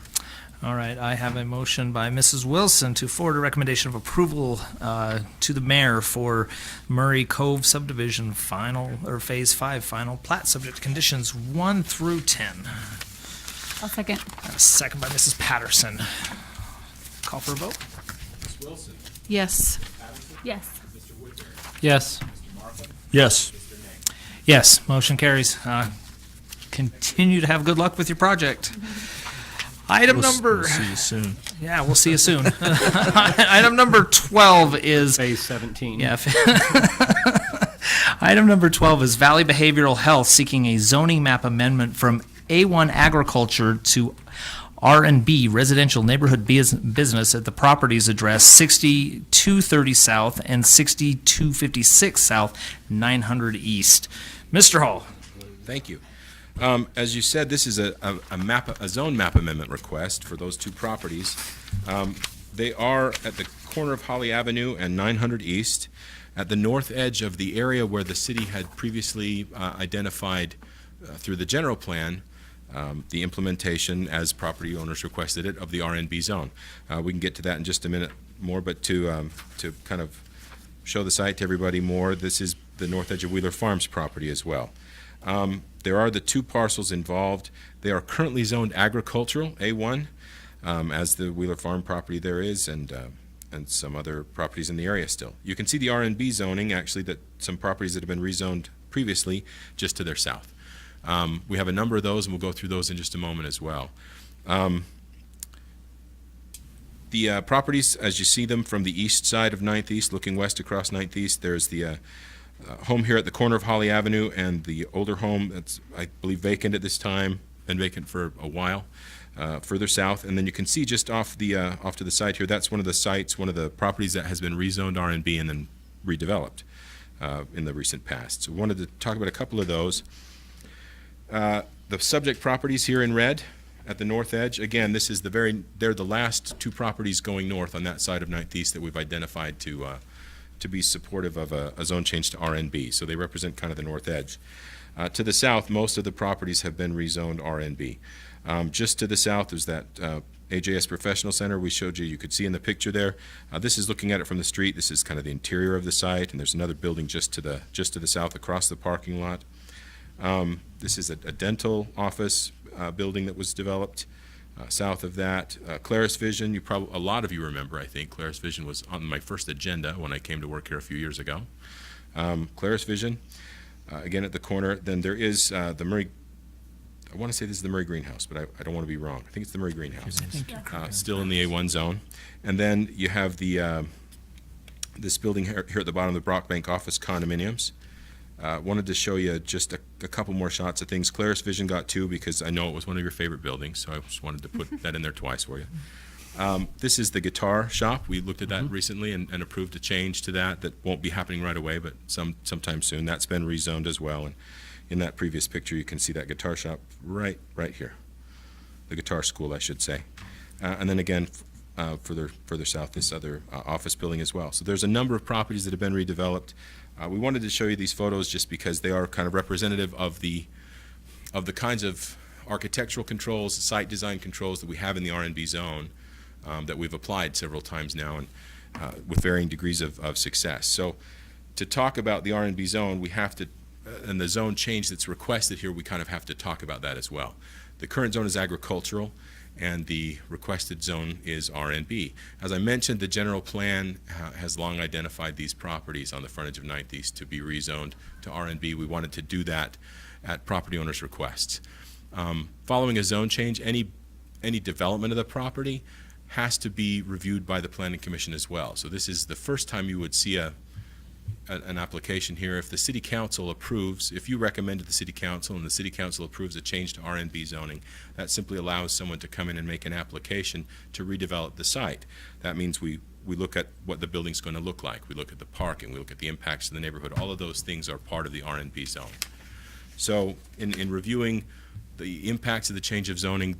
All right, I have a motion by Mrs. Wilson to forward a recommendation of approval to the mayor for Murray Cove subdivision Phase 5 final plat, subject to conditions 1 through 10. I'll second. And a second by Mrs. Patterson. Call for a vote. Ms. Wilson? Yes. Yes. Mr. Woodbury? Yes. Mr. Markham? Yes. Mr. Nang? Yes, motion carries. Continue to have good luck with your project. Item number. We'll see you soon. Yeah, we'll see you soon. Item number 12 is. Phase 17. Yeah. Item number 12 is Valley Behavioral Health seeking a zoning map amendment from A1 Agriculture to R&B Residential Neighborhood Business at the properties address 6230 South and 6256 South, 900 East. Mr. Hall. Thank you. As you said, this is a zone map amendment request for those two properties. They are at the corner of Holly Avenue and 900 East, at the north edge of the area where the city had previously identified through the general plan the implementation, as property owners requested it, of the RNB zone. We can get to that in just a minute more, but to kind of show the site to everybody more, this is the north edge of Wheeler Farms property as well. There are the two parcels involved. They are currently zoned agricultural, A1, as the Wheeler Farm property there is, and some other properties in the area still. You can see the R&B zoning, actually, that some properties that have been rezoned previously just to their south. We have a number of those, and we'll go through those in just a moment as well. The properties, as you see them from the east side of 9th East, looking west across 9th East, there's the home here at the corner of Holly Avenue and the older home that's, I believe, vacant at this time, been vacant for a while, further south. And then you can see just off to the side here, that's one of the sites, one of the properties that has been rezoned R&B and then redeveloped in the recent past. So we wanted to talk about a couple of those. The subject properties here in red at the north edge, again, this is they're the last two properties going north on that side of 9th East that we've identified to be supportive of a zone change to RNB. So they represent kind of the north edge. To the south, most of the properties have been rezoned RNB. Just to the south is that AJS Professional Center we showed you. You could see in the picture there. This is looking at it from the street. This is kind of the interior of the site, and there's another building just to the south across the parking lot. This is a dental office building that was developed south of that. Claris Vision, a lot of you remember, I think. Claris Vision was on my first agenda when I came to work here a few years ago. Claris Vision, again at the corner. Then there is the Murray, I want to say this is the Murray Greenhouse, but I don't want to be wrong. I think it's the Murray Greenhouse. Still in the A1 zone. And then you have this building here at the bottom of the Brockbank office condominiums. Wanted to show you just a couple more shots of things. Claris Vision got two because I know it was one of your favorite buildings, so I just wanted to put that in there twice for you. This is the guitar shop. We looked at that recently and approved a change to that won't be happening right away, but sometime soon. That's been rezoned as well. And in that previous picture, you can see that guitar shop right here. The guitar school, I should say. And then again, further south, this other office building as well. So there's a number of properties that have been redeveloped. We wanted to show you these photos just because they are kind of representative of the kinds of architectural controls, site design controls that we have in the R&B zone that we've applied several times now and with varying degrees of success. So to talk about the R&B zone, we have to, and the zone change that's requested here, we kind of have to talk about that as well. The current zone is agricultural, and the requested zone is R&B. As I mentioned, the general plan has long identified these properties on the frontage of 9th East to be rezoned to R&B. We wanted to do that at property owners' requests. Following a zone change, any development of the property has to be reviewed by the Planning Commission as well. So this is the first time you would see an application here. If the City Council approves, if you recommend to the City Council and the City Council approves a change to R&B zoning, that simply allows someone to come in and make an application to redevelop the site. That means we look at what the building's going to look like. We look at the parking, we look at the impacts to the neighborhood. All of those things are part of the R&B zone. So in reviewing the impacts of the change of zoning,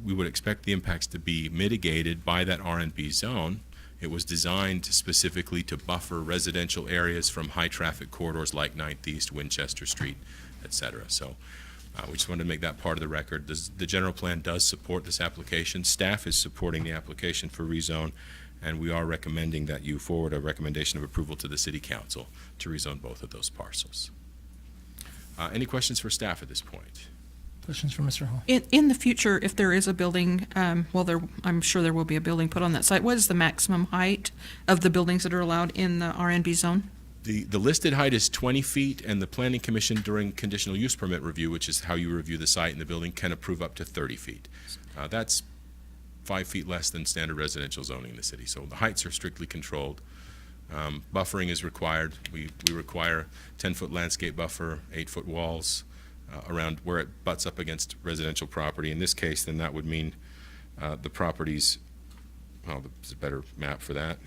we would expect the impacts to be mitigated by that R&B zone. It was designed specifically to buffer residential areas from high-traffic corridors like 9th East, Winchester Street, et cetera. So we just wanted to make that part of the record. The general plan does support this application. Staff is supporting the application for rezone, and we are recommending that you forward a recommendation of approval to the City Council to rezone both of those parcels. Any questions for staff at this point? Questions for Mr. Hall? In the future, if there is a building, I'm sure there will be a building put on that site. What is the maximum height of the buildings that are allowed in the RNB zone? The listed height is 20 feet, and the Planning Commission during conditional use permit review, which is how you review the site and the building, can approve up to 30 feet. That's 5 feet less than standard residential zoning in the city. So the heights are strictly controlled. Buffering is required. We require 10-foot landscape buffer, 8-foot walls around where it butts up against residential property. In this case, then that would mean the properties, well, there's a better map for that.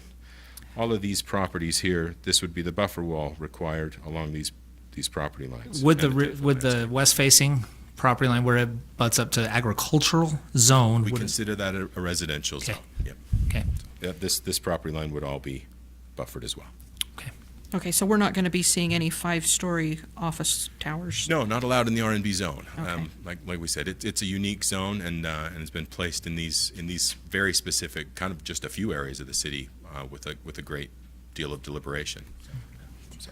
All of these properties here, this would be the buffer wall required along these property lines. Would the west-facing property line where it butts up to agricultural zone? We consider that a residential zone. Yep. Okay. Yeah, this property line would all be buffered as well. Okay, so we're not going to be seeing any 5-story office towers? No, not allowed in the R&B zone. Okay. Like we said, it's a unique zone, and it's been placed in these very specific, kind of just a few areas of the city with a great deal of deliberation.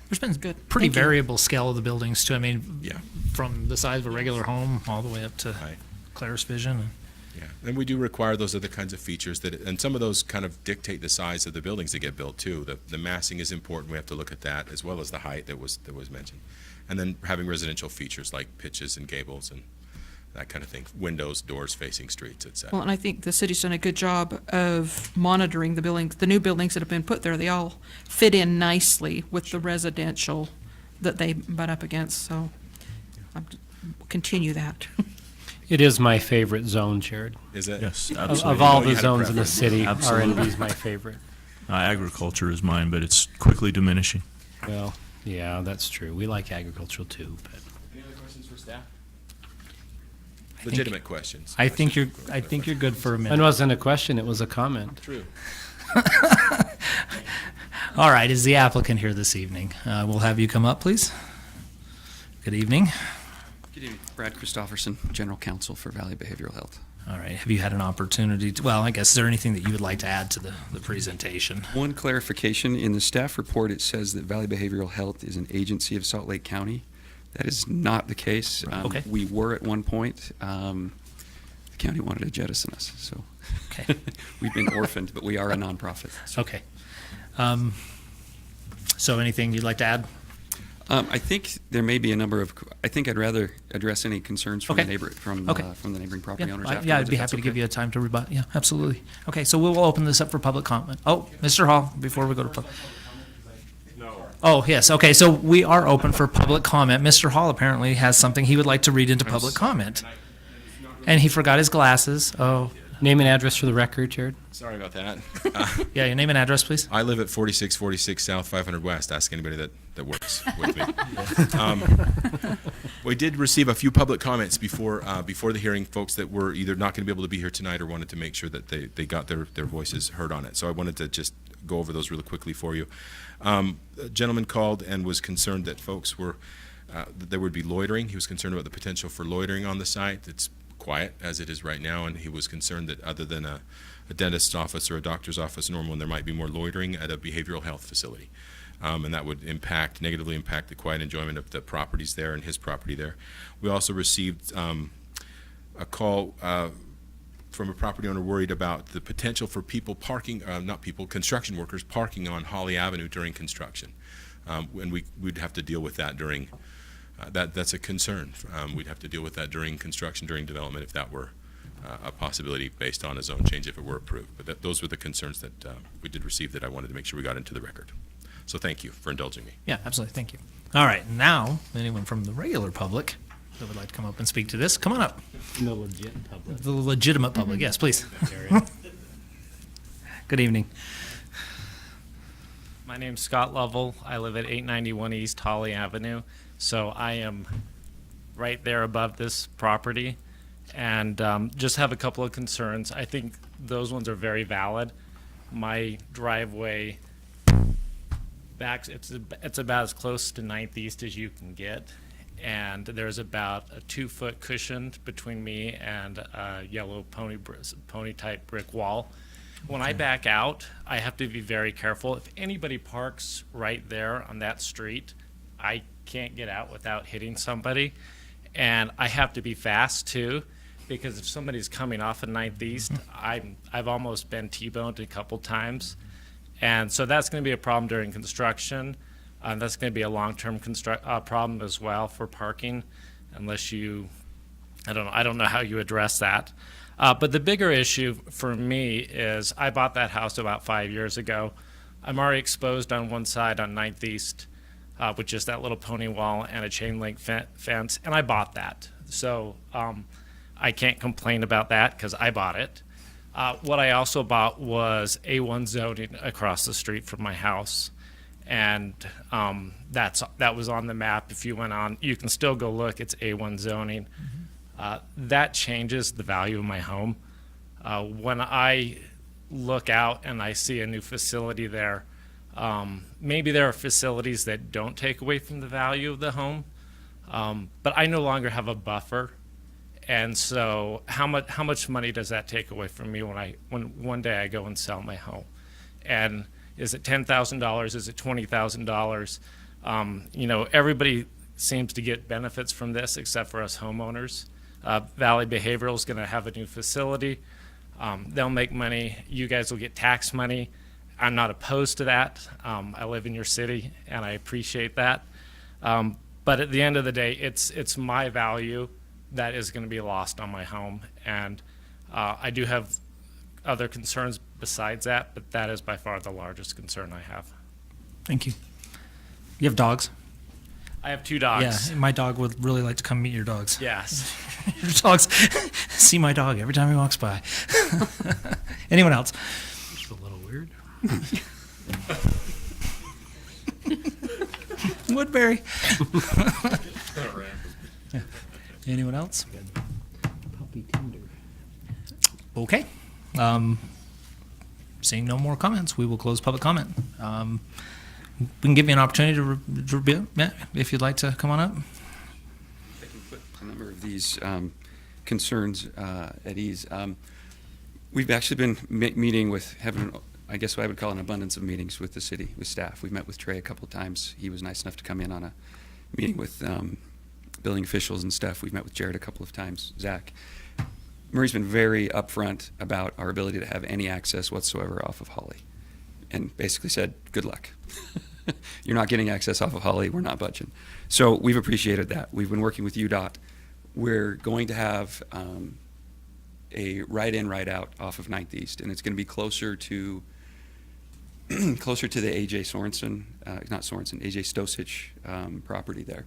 There's been Good. pretty Thank you. variable scale of the buildings too. I mean, Yeah. from the size of a regular home all the way up to Claris Vision. Yeah, and we do require those other kinds of features and some of those kind of dictate the size of the buildings that get built too. The massing is important. We have to look at that, as well as the height that was mentioned, and then having residential features like pitches and gables and that kind of thing, windows, doors facing streets, etc. Well, and I think the city's done a good job of monitoring the buildings, the new buildings that have been put there. They all fit in nicely with the residential that they butt up against, so I'll continue that. It is my favorite zone, Jared. Is it? Yes, Of absolutely. all You the had a zones in the preference. city, Absolutely. R&B is my favorite. Agriculture is mine, but it's quickly diminishing. Well, yeah, that's true. We like agricultural too, but Any other questions for staff? Legitimate questions. I think you're good for a minute. it wasn't a question, it was a comment. True. All right, is the applicant here this evening? We'll have you come up, please. Good evening. Good evening. Brad Christofferson, General Counsel for Valley Behavioral Health. All right, have you had an opportunity to, well, I guess, is there anything that you would like to add to the presentation? One clarification, in the staff report, it says that Valley Behavioral Health is an agency of Salt Lake County. That is not the case. Okay. We were at one point. The county wanted to jettison us, so Okay. we've been orphaned, but we are a nonprofit. So. Okay. So anything you'd like to add? I think there may be a number of. I think I'd rather address any concerns from Okay. the neighbor from the neighboring property owners. Yeah, I'd be happy to give you a time to rebut. Yeah, absolutely. Okay, so we'll open this up for public comment. Oh, Mr. Hall, before we go to public. Oh, yes. Okay, so we are open for public comment. Mr. Hall apparently has something he would like to read into public comment. And he forgot his glasses. Oh, Name and address for the record, Jared. Sorry about that. yeah, your name and address, please. I live at 4646 South 500 West. Ask anybody that works with me. We did receive a few public comments before the hearing, folks that were either not going to be able to be here tonight or wanted to make sure that they got their voices heard on it. So I wanted to just go over those really quickly for you. A gentleman called and was concerned that folks were, that there would be loitering. He was concerned about the potential for loitering on the site. It's quiet as it is right now, and he was concerned that other than a dentist's office or a doctor's office normal, there might be more loitering at a behavioral health facility. And that would negatively impact the quiet enjoyment of the properties there and his property there. We also received a call from a property owner worried about the potential for people parking, construction workers parking on Holly Avenue during construction. And we'd have to deal with that during, that's a concern. We'd have to deal with that during construction, during development, if that were a possibility based on a zone change if it were approved. But those were the concerns that we did receive that I wanted to make sure we got into the record. So thank you for indulging me. Yeah, absolutely. Thank you. All right, now, anyone from the regular public that would like to come up and speak to this, come on up. The legit public. The legitimate public, yes, please. Good evening. My name's Scott Lovell. I live at 891 East Holly Avenue. So I am right there above this property, and just have a couple of concerns. I think those ones are very valid. My driveway backs, it's about as close to 9th East as you can get, and there's about a 2-foot cushion between me and a yellow pony type brick wall. When I back out, I have to be very careful. If anybody parks right there on that street, I can't get out without hitting somebody. And I have to be fast too, because if somebody's coming off of 9th East, I've almost been T-boned a couple times. And so that's going to be a problem during construction. That's going to be a long-term problem as well for parking, unless you, I don't know how you address that. But the bigger issue for me is I bought that house about 5 years ago. I'm already exposed on one side on 9th East, with just that little pony wall and a chain link fence, and I bought that. So I can't complain about that because I bought it. What I also bought was A1 zoning across the street from my house, and that was on the map. If you went on, you can still go look. It's A1 zoning. That changes the value of my home. When I look out and I see a new facility there, maybe there are facilities that don't take away from the value of the home, but I no longer have a buffer. And so how much money does that take away from me when one day I go and sell my home? And is it $10,000? Is it $20,000? Everybody seems to get benefits from this except for us homeowners. Valley Behavioral is going to have a new facility. They'll make money. You guys will get tax money. I'm not opposed to that. I live in your city, and I appreciate that. But at the end of the day, it's my value that is going to be lost on my home. And I do have other concerns besides that, but that is by far the largest concern I have. Thank you. You have dogs? I have 2 dogs. Yeah, my dog would really like to come meet your dogs. Yes. Your dogs see my dog every time he walks by. Anyone else? It's a little weird. Woodbury. Yeah. Anyone else? Puppy tender. Okay. Seeing no more comments, we will close public comment. We can give you an opportunity to if you'd like to come on up. I can put a number of these concerns at ease. We've actually been meeting with, I guess what I would call an abundance of meetings with the city, with staff. We've met with Trey a couple of times. He was nice enough to come in on a meeting with building officials and stuff. We've met with Jared a couple of times, Zach. Murray's been very upfront about our ability to have any access whatsoever off of Holly, and basically said, good luck. You're not getting access off of Holly, we're not budging. So we've appreciated that. We've been working with UDOT. We're going to have a right in, right out off of 9th East, and it's going to be closer to the AJ Sorensen, AJ Stosich property there.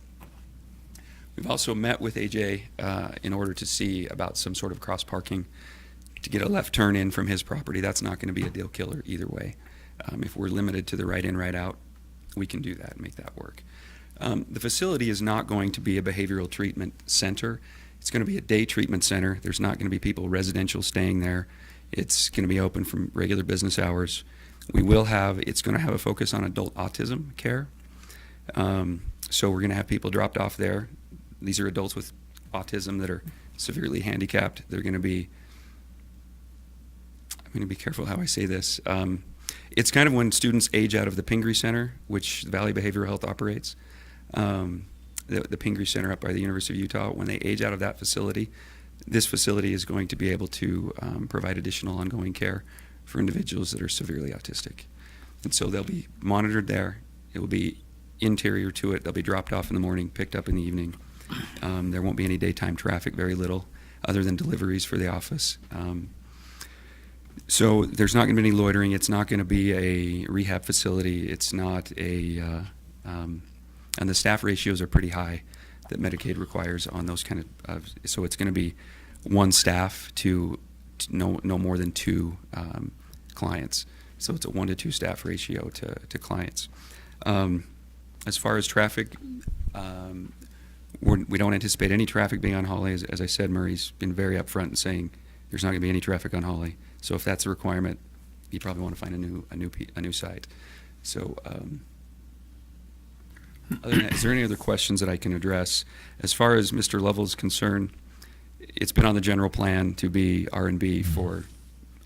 We've also met with AJ in order to see about some sort of cross parking to get a left turn in from his property. That's not going to be a deal killer either way. If we're limited to the right in, right out, we can do that and make that work. The facility is not going to be a behavioral treatment center. It's going to be a day treatment center. There's not going to be people residential staying there. It's going to be open from regular business hours. It's going to have a focus on adult autism care. So we're going to have people dropped off there. These are adults with autism that are severely handicapped. I'm going to be careful how I say this. It's kind of when students age out of the Pingree Center, which the Valley Behavioral Health operates, the Pingree Center up by the University of Utah, when they age out of that facility, this facility is going to be able to provide additional ongoing care for individuals that are severely autistic. And so they'll be monitored there. It will be interior to it. They'll be dropped off in the morning, picked up in the evening. There won't be any daytime traffic, very little, other than deliveries for the office. So there's not going to be any loitering. It's not going to be a rehab facility. It's not and the staff ratios are pretty high that Medicaid requires on those kind of, so it's going to be one staff to no more than 2 clients. So it's a 1 to 2 staff ratio to clients. As far as traffic, we don't anticipate any traffic being on Holly. As I said, Murray's been very upfront in saying there's not going to be any traffic on Holly. So if that's a requirement, you probably want to find a new site. So other than that, is there any other questions that I can address? As far as Mr. Lovell's concerned, it's been on the general plan to be R&B for,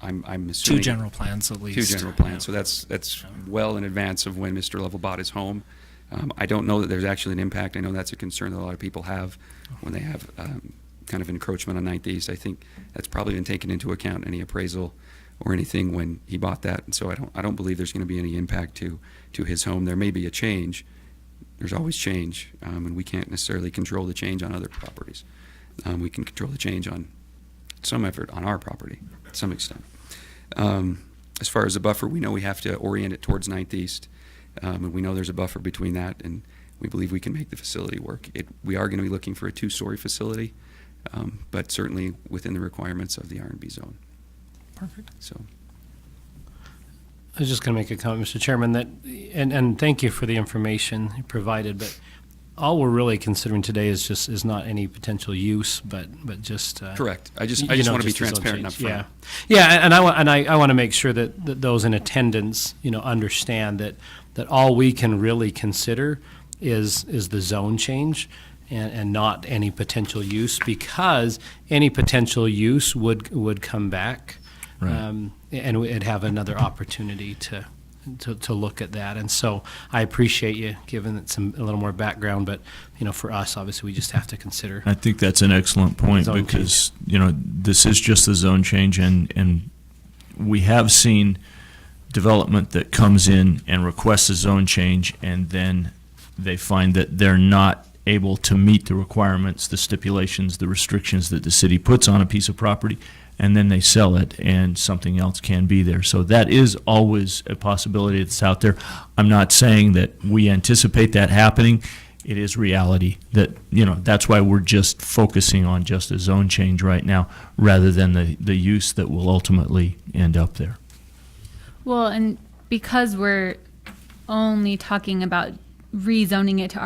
I'm assuming. Two general plans at least. Two general plans. So that's well in advance of when Mr. Lovell bought his home. I don't know that there's actually an impact. I know that's a concern that a lot of people have when they have kind of encroachment on 9th East. I think that's probably been taken into account, any appraisal or anything when he bought that. And so I don't believe there's going to be any impact to his home. There may be a change. There's always change, and we can't necessarily control the change on other properties. We can control the change on some effort on our property, to some extent. As far as the buffer, we know we have to orient it towards 9th East, and we know there's a buffer between that, and we believe we can make the facility work. We are going to be looking for a 2-story facility, but certainly within the requirements of the R&B zone. Perfect. So. I was just going to make a comment, Mr. Chairman, that, and thank you for the information you provided, but all we're really considering today is not any potential use, but just correct. I just want to be just the zone transparent change. up front. Yeah, and I want to make sure that those in attendance, understand that all we can really consider is the zone change and not any potential use, because any potential use would come back. Right. And we'd have another opportunity to look at that. And so I appreciate you giving it a little more background, but, for us, obviously, we just have to consider. I think that's an excellent point, Zone because, this is just the zone change, and we have seen development that comes in and requests a zone change, and then they find that they're not able to meet the requirements, the stipulations, the restrictions that the city puts on a piece of property, and then they sell it and something else can be there. So that is always a possibility that's out there. I'm not saying that we anticipate that happening. It is reality that, that's why we're just focusing on just a zone change right now, rather than the use that will ultimately end up there. Well, and because we're only talking about rezoning it to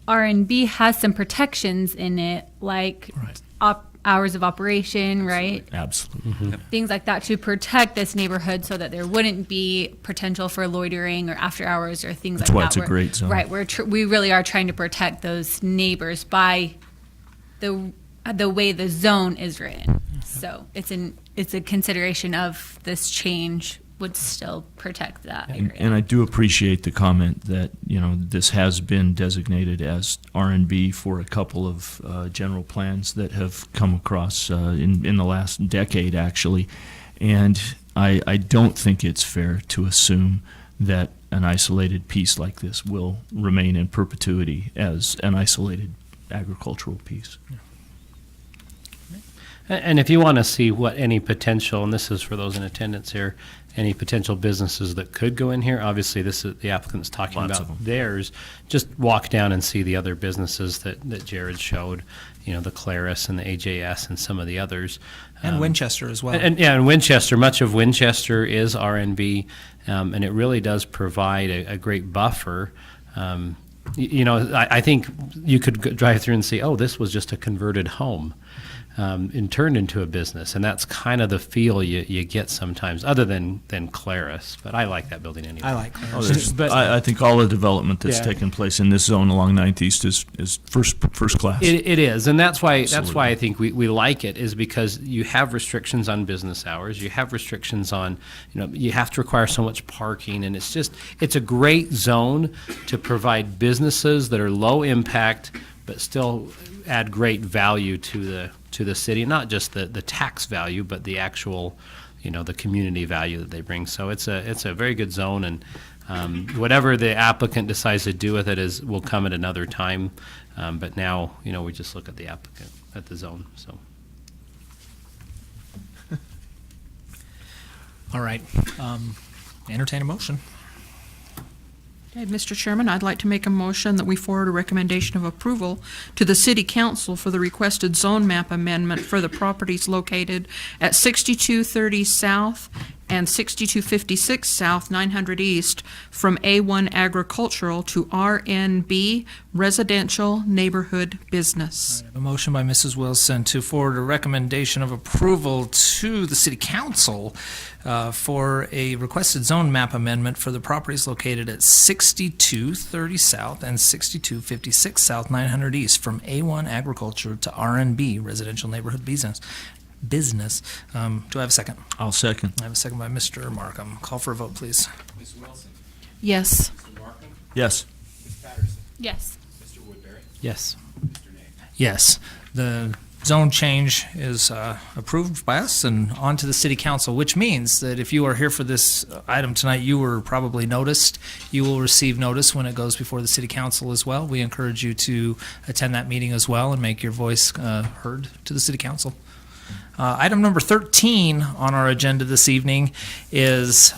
R&B has some protections in it, like hours of operation, right? Absolutely. Mm-hmm. Things like that to protect this neighborhood so that there wouldn't be potential for loitering or after hours or things That's like why that. it's a great zone. Right. We really are trying to protect those neighbors by the way the zone is written. So it's a consideration of this change would still protect that area. And I do appreciate the comment that, this has been designated as R&B for a couple of general plans that have come across in the last decade, actually. And I don't think it's fair to assume that an isolated piece like this will remain in perpetuity as an isolated agricultural piece. And if you want to see what any potential, and this is for those in attendance here, any potential businesses that could go in here, obviously this is the applicant's talking Lots about of them. theirs. Just walk down and see the other businesses that Jared showed, the Claris and the AJS and some of the others. And Winchester as well. And Winchester, much of Winchester is R&B, and it really does provide a great buffer. I think you could drive through and see, oh, this was just a converted home. And turned into a business, and that's kind of the feel you get sometimes, other than Claris. But I like that building anyway. I like Claris. I think all the development that's Yeah. taken place in this zone along 9th East is first class. It is, and that's why Absolutely. I think we like it, is because you have restrictions on business hours, you have restrictions on, you have to require so much parking, and it's a great zone to provide businesses that are low impact but still add great value to the city, not just the tax value, but the actual, the community value that they bring. So it's a very good zone, and whatever the applicant decides to do with it will come at another time. But now, we just look at the applicant, at the zone. So. All right. Entertain a motion. Okay, Mr. Chairman, I'd like to make a motion that we forward a recommendation of approval to the City Council for the requested zone map amendment for the properties located at 6230 South and 6256 South 900 East from A1 Agricultural to RNB Residential Neighborhood Business. A motion by Mrs. Wilson to forward a recommendation of approval to the City Council for a requested zone map amendment for the properties located at 6230 South and 6256 South 900 East from A1 Agriculture to RNB Residential Neighborhood Business. Do I have a second? I'll second. I have a second by Mr. Markham. Call for a vote, please. Ms. Wilson? Yes. Mr. Markham? Yes. Ms. Patterson? Yes. Mr. Woodbury? Yes. Mr. Nate? Yes, the zone change is approved by us and on to the City Council, which means that if you are here for this item tonight, you were probably noticed. You will receive notice when it goes before the City Council as well. We encourage you to attend that meeting as well and make your voice heard to the City Council. Item number 13 on our agenda this evening is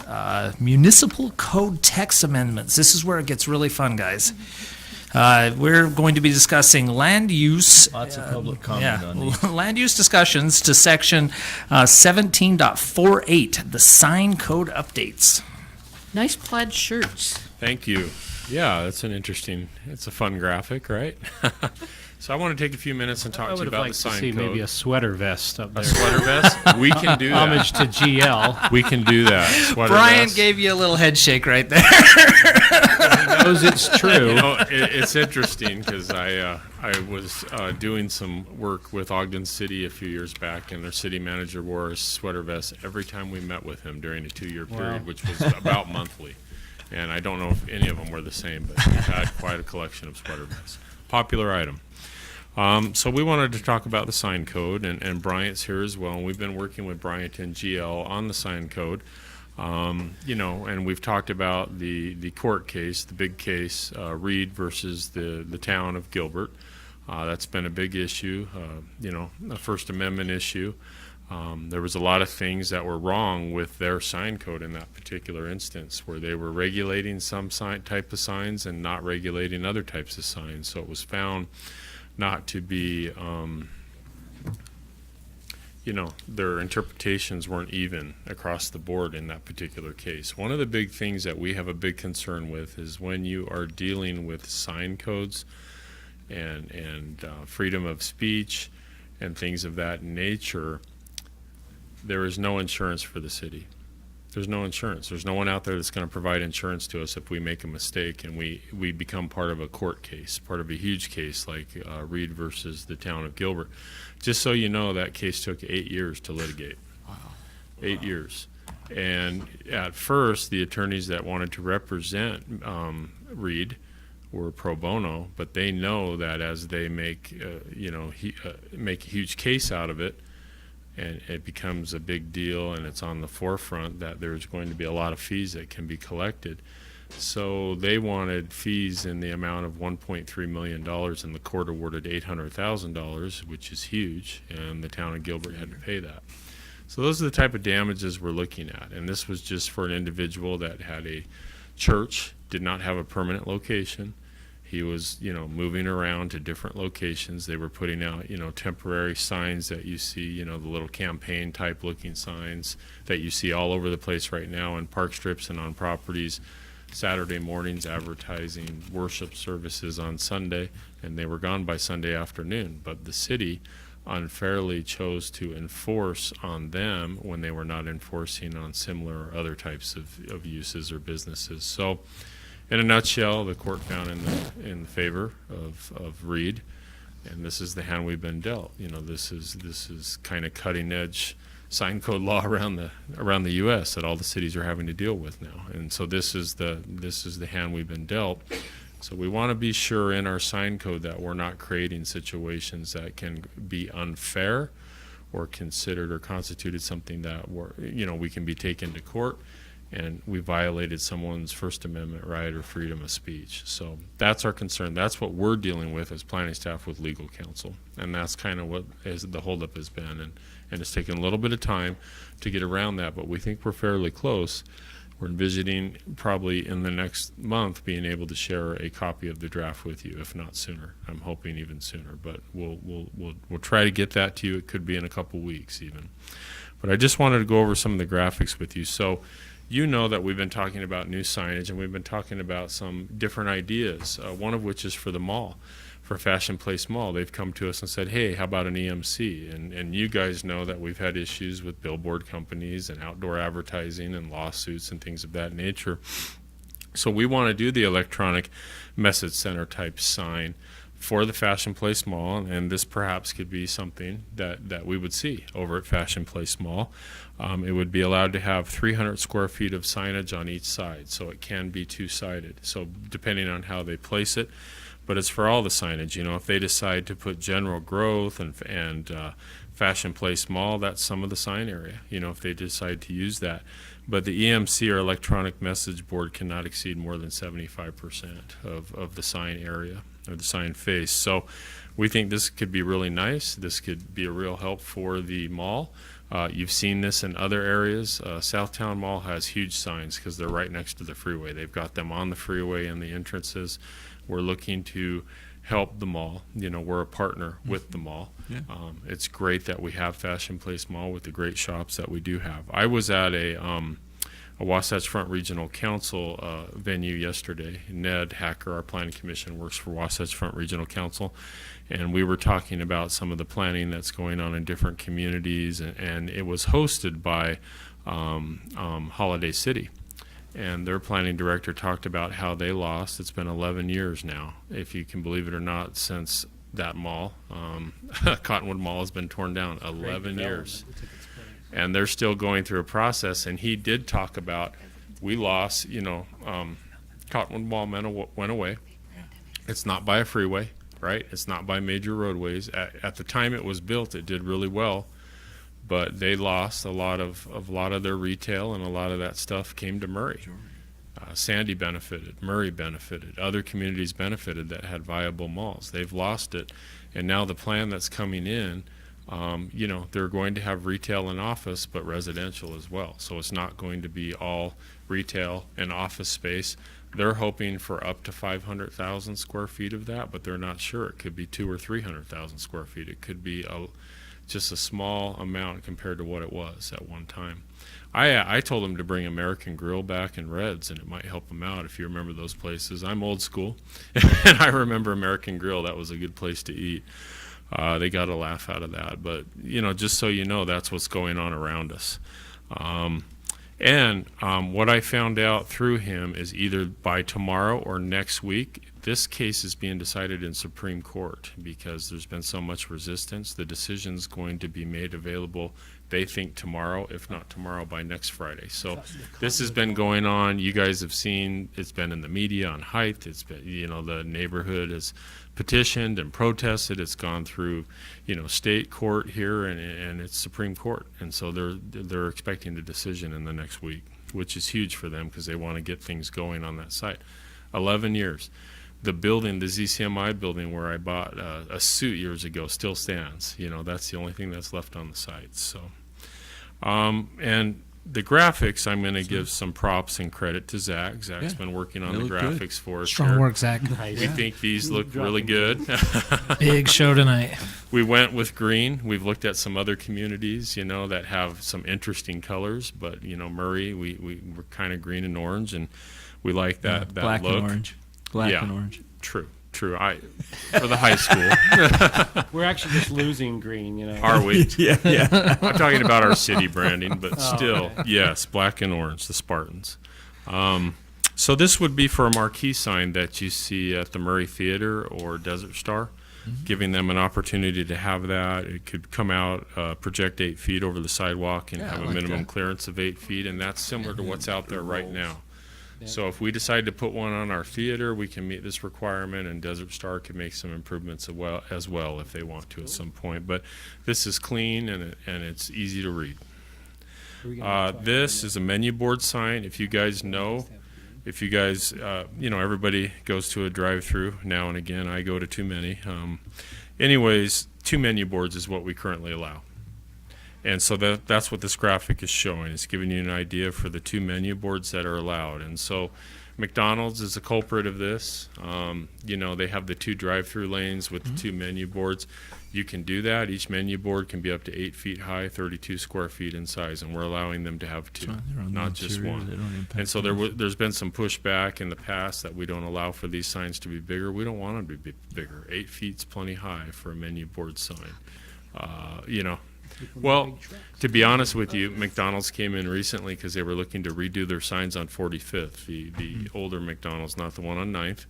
municipal code text amendments. This is where it gets really fun, guys. We're going to be discussing land use. Lots of public comment on these. Land use discussions to section 17.48, the sign code updates. Nice plaid shirts. Thank you. Yeah, that's it's a fun graphic, right? So I want to take a few minutes and talk to you about the sign see code. Maybe a sweater vest up there. A sweater vest? We can do that. Homage to GL. We can do that. Sweater Brian vest. gave you a little head shake right there. He knows it's true. You know, it's interesting because I was doing some work with Ogden City a few years back, and their city manager wore a sweater vest every time we met with him during a 2-year period, Wow. which was about monthly. And I don't know if any of them were the same, but we had quite a collection of sweater vests. Popular item. So we wanted to talk about the sign code, and Bryant's here as well. And we've been working with Bryant and GL on the sign code. You know, and we've talked about the court case, the big case, Reed versus the town of Gilbert. That's been a big issue, you know, a First Amendment issue. There was a lot of things that were wrong with their sign code in that particular instance, where they were regulating some type of signs and not regulating other types of signs. So it was found not to be, you know, their interpretations weren't even across the board in that particular case. One of the big things that we have a big concern with is when you are dealing with sign codes and freedom of speech and things of that nature, there is no insurance for the city. There's no insurance. There's no one out there that's going to provide insurance to us if we make a mistake and we become part of a court case, part of a huge case like Reed versus the town of Gilbert. Just so you know, that case took 8 years to litigate. Wow. 8 years. And at first, the attorneys that wanted to represent Reed were pro bono, but they know that as they make, you know, make a huge case out of it, and it becomes a big deal and it's on the forefront, that there's going to be a lot of fees that can be collected. So they wanted fees in the amount of $1.3 million, and the court awarded $800,000, which is huge, and the town of Gilbert had to pay that. So those are the type of damages we're looking at, and this was just for an individual that had a church, did not have a permanent location. He was, you know, moving around to different locations. They were putting out, you know, temporary signs that you see, you know, the little campaign type looking signs that you see all over the place right now in park strips and on properties. Saturday mornings advertising worship services on Sunday, and they were gone by Sunday afternoon. But the city unfairly chose to enforce on them when they were not enforcing on similar or other types of uses or businesses. So in a nutshell, the court found in favor of Reed, and this is the hand we've been dealt. You know, this is kind of cutting edge sign code law around the U.S. that all the cities are having to deal with now, and so this is the hand we've been dealt. So we want to be sure in our sign code that we're not creating situations that can be unfair or considered or constituted something that we can be taken to court and we violated someone's First Amendment right or freedom of speech. So that's our concern. That's what we're dealing with as planning staff with legal counsel, and that's kind of what the holdup has been. And it's taken a little bit of time to get around that, but we think we're fairly close. We're envisioning probably in the next month being able to share a copy of the draft with you, if not sooner. I'm hoping even sooner, but we'll try to get that to you. It could be in a couple weeks even. But I just wanted to go over some of the graphics with you. So you know that we've been talking about new signage, and we've been talking about some different ideas, one of which is for the mall, for Fashion Place Mall. They've come to us and said, hey, how about an EMC? And you guys know that we've had issues with billboard companies and outdoor advertising and lawsuits and things of that nature. So we want to do the electronic message center type sign for the Fashion Place Mall, and this perhaps could be something that we would see over at Fashion Place Mall. It would be allowed to have 300 square feet of signage on each side, so it can be two-sided. So depending on how they place it, but it's for all the signage. You know, if they decide to put general growth and Fashion Place Mall, that's some of the sign area, you know, if they decide to use that. But the EMC, or electronic message board, cannot exceed more than 75% of the sign area or the sign face. So we think this could be really nice. This could be a real help for the mall. You've seen this in other areas. Southtown Mall has huge signs because they're right next to the freeway. They've got them on the freeway and the entrances. We're looking to help the mall. You know, we're a partner with the mall. Yeah. It's great that we have Fashion Place Mall with the great shops that we do have. I was at a Wasatch Front Regional Council venue yesterday. Ned Hacker, our planning commission, works for Wasatch Front Regional Council, and we were talking about some of the planning that's going on in different communities, and it was hosted by Holiday City. And their planning director talked about how they lost, it's been 11 years now, if you can believe it or not, since that mall, Cottonwood Mall, has been torn down. 11 years. And they're still going through a process. And he did talk about, we lost, you know, Cottonwood Mall went away. It's not by a freeway, right? It's not by major roadways. At the time it was built, it did really well. But they lost a lot of their retail, and a lot of that stuff came to Murray. Sandy benefited, Murray benefited, other communities benefited that had viable malls. They've lost it, and now the plan that's coming in, you know, they're going to have retail and office, but residential as well. So it's not going to be all retail and office space. They're hoping for up to 500,000 square feet of that, but they're not sure. It could be 200,000 or 300,000 square feet. It could be just a small amount compared to what it was at one time. I told them to bring American Grill back in Reds, and it might help them out if you remember those places. I'm old school, and I remember American Grill. That was a good place to eat. They got a laugh out of that. But, you know, just so you know, that's what's going on around us. What I found out through him is either by tomorrow or next week, this case is being decided in Supreme Court because there's been so much resistance. The decision's going to be made available, they think, tomorrow, if not tomorrow, by next Friday. So this has been going on. You guys have seen, it's been in the media on Height. It's been, you know, the neighborhood has petitioned and protested. It's gone through, you know, state court here, and it's Supreme Court. And so they're expecting a decision in the next week, which is huge for them because they want to get things going on that site. 11 years. The building, the ZCMI building where I bought a suit years ago, still stands. You know, that's the only thing that's left on the site. So, and the graphics, I'm going to give some props and credit to Zach. Zach's been working on the graphics for us. Strong work, Zach. We think these look really good. Big show tonight. We went with green. We've looked at some other communities, you know, that have some interesting colors. But, you know, Murray, we're kind of green and orange, and we like that black look. And orange. Black and orange. True. For the high school. We're actually just losing green, you know. Are we? Yeah. I'm talking about our city branding, but still, okay. Yes, black and orange, the Spartans. So this would be for a marquee sign that you see at the Murray Theater or Desert Star, giving them an opportunity to have that. It could come out, project 8 feet over the sidewalk and have a minimum clearance of 8 feet, and that's similar to what's out there right now. So if we decide to put one on our theater, we can meet this requirement, and Desert Star can make some improvements as well if they want to at some point. But this is clean, and it's easy to read. This is a menu board sign. If you guys know, you know, everybody goes to a drive-through now and again. I go to too many. Anyways, 2 menu boards is what we currently allow. And so that's what this graphic is showing. It's giving you an idea for the 2 menu boards that are allowed. And so McDonald's is the culprit of this. You know, they have the 2 drive-through lanes with the 2 menu boards. You can do that. Each menu board can be up to 8 feet high, 32 square feet in size, and we're allowing them to have 2, not just one. And so there's been some pushback in the past that we don't allow for these signs to be bigger. We don't want them to be bigger. 8 feet's plenty high for a menu board sign. You know, well, to be honest with you, McDonald's came in recently because they were looking to redo their signs on 45th, the older McDonald's, not the one on 9th,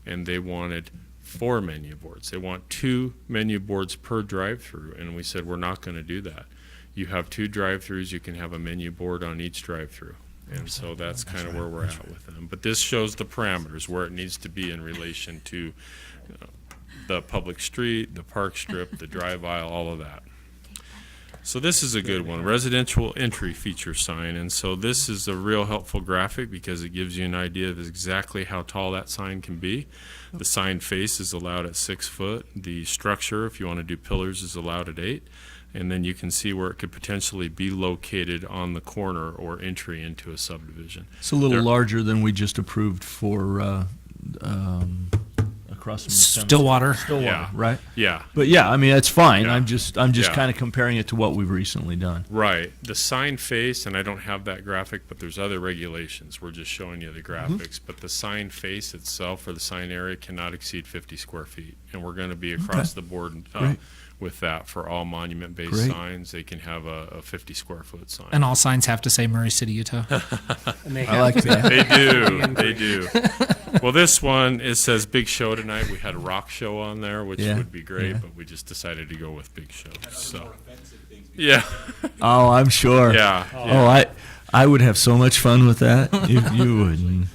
and they wanted 4 menu boards. They want 2 menu boards per drive-through, and we said we're not going to do that. You have 2 drive-throughs, you can have a menu board on each drive-through, and so that's kind of where we're at with them. But this shows the parameters where it needs to be in relation to the public street, the park strip, the drive aisle, all of that. So this is a good one, residential entry feature sign, and so this is a real helpful graphic because it gives you an idea of exactly how tall that sign can be. The sign face is allowed at 6 foot. The structure, if you want to do pillars, is allowed at 8. And then you can see where it could potentially be located on the corner or entry into a subdivision. It's a little larger than we just approved for across from Stillwater. Yeah. right? Yeah. But yeah, I mean that's fine. Yeah. I'm just Yeah. kind of comparing it to what we've recently done. Right. The sign face, and I don't have that graphic, but there's other regulations. We're just showing you the graphics. But the sign face itself, or the sign area, cannot exceed 50 square feet. And we're going to be across the board Great. with that for all monument-based Great. signs. They can have a 50 square foot sign. And all signs have to say Murray City, Utah. I like that. They do. They do. Well, this one, it says Big Show tonight. We had a rock show on there, which Yeah, would be great, yeah. but we just decided to go with Big Show. So, yeah. Oh, I'm sure. Yeah. Oh, I would have so much fun with that. You would.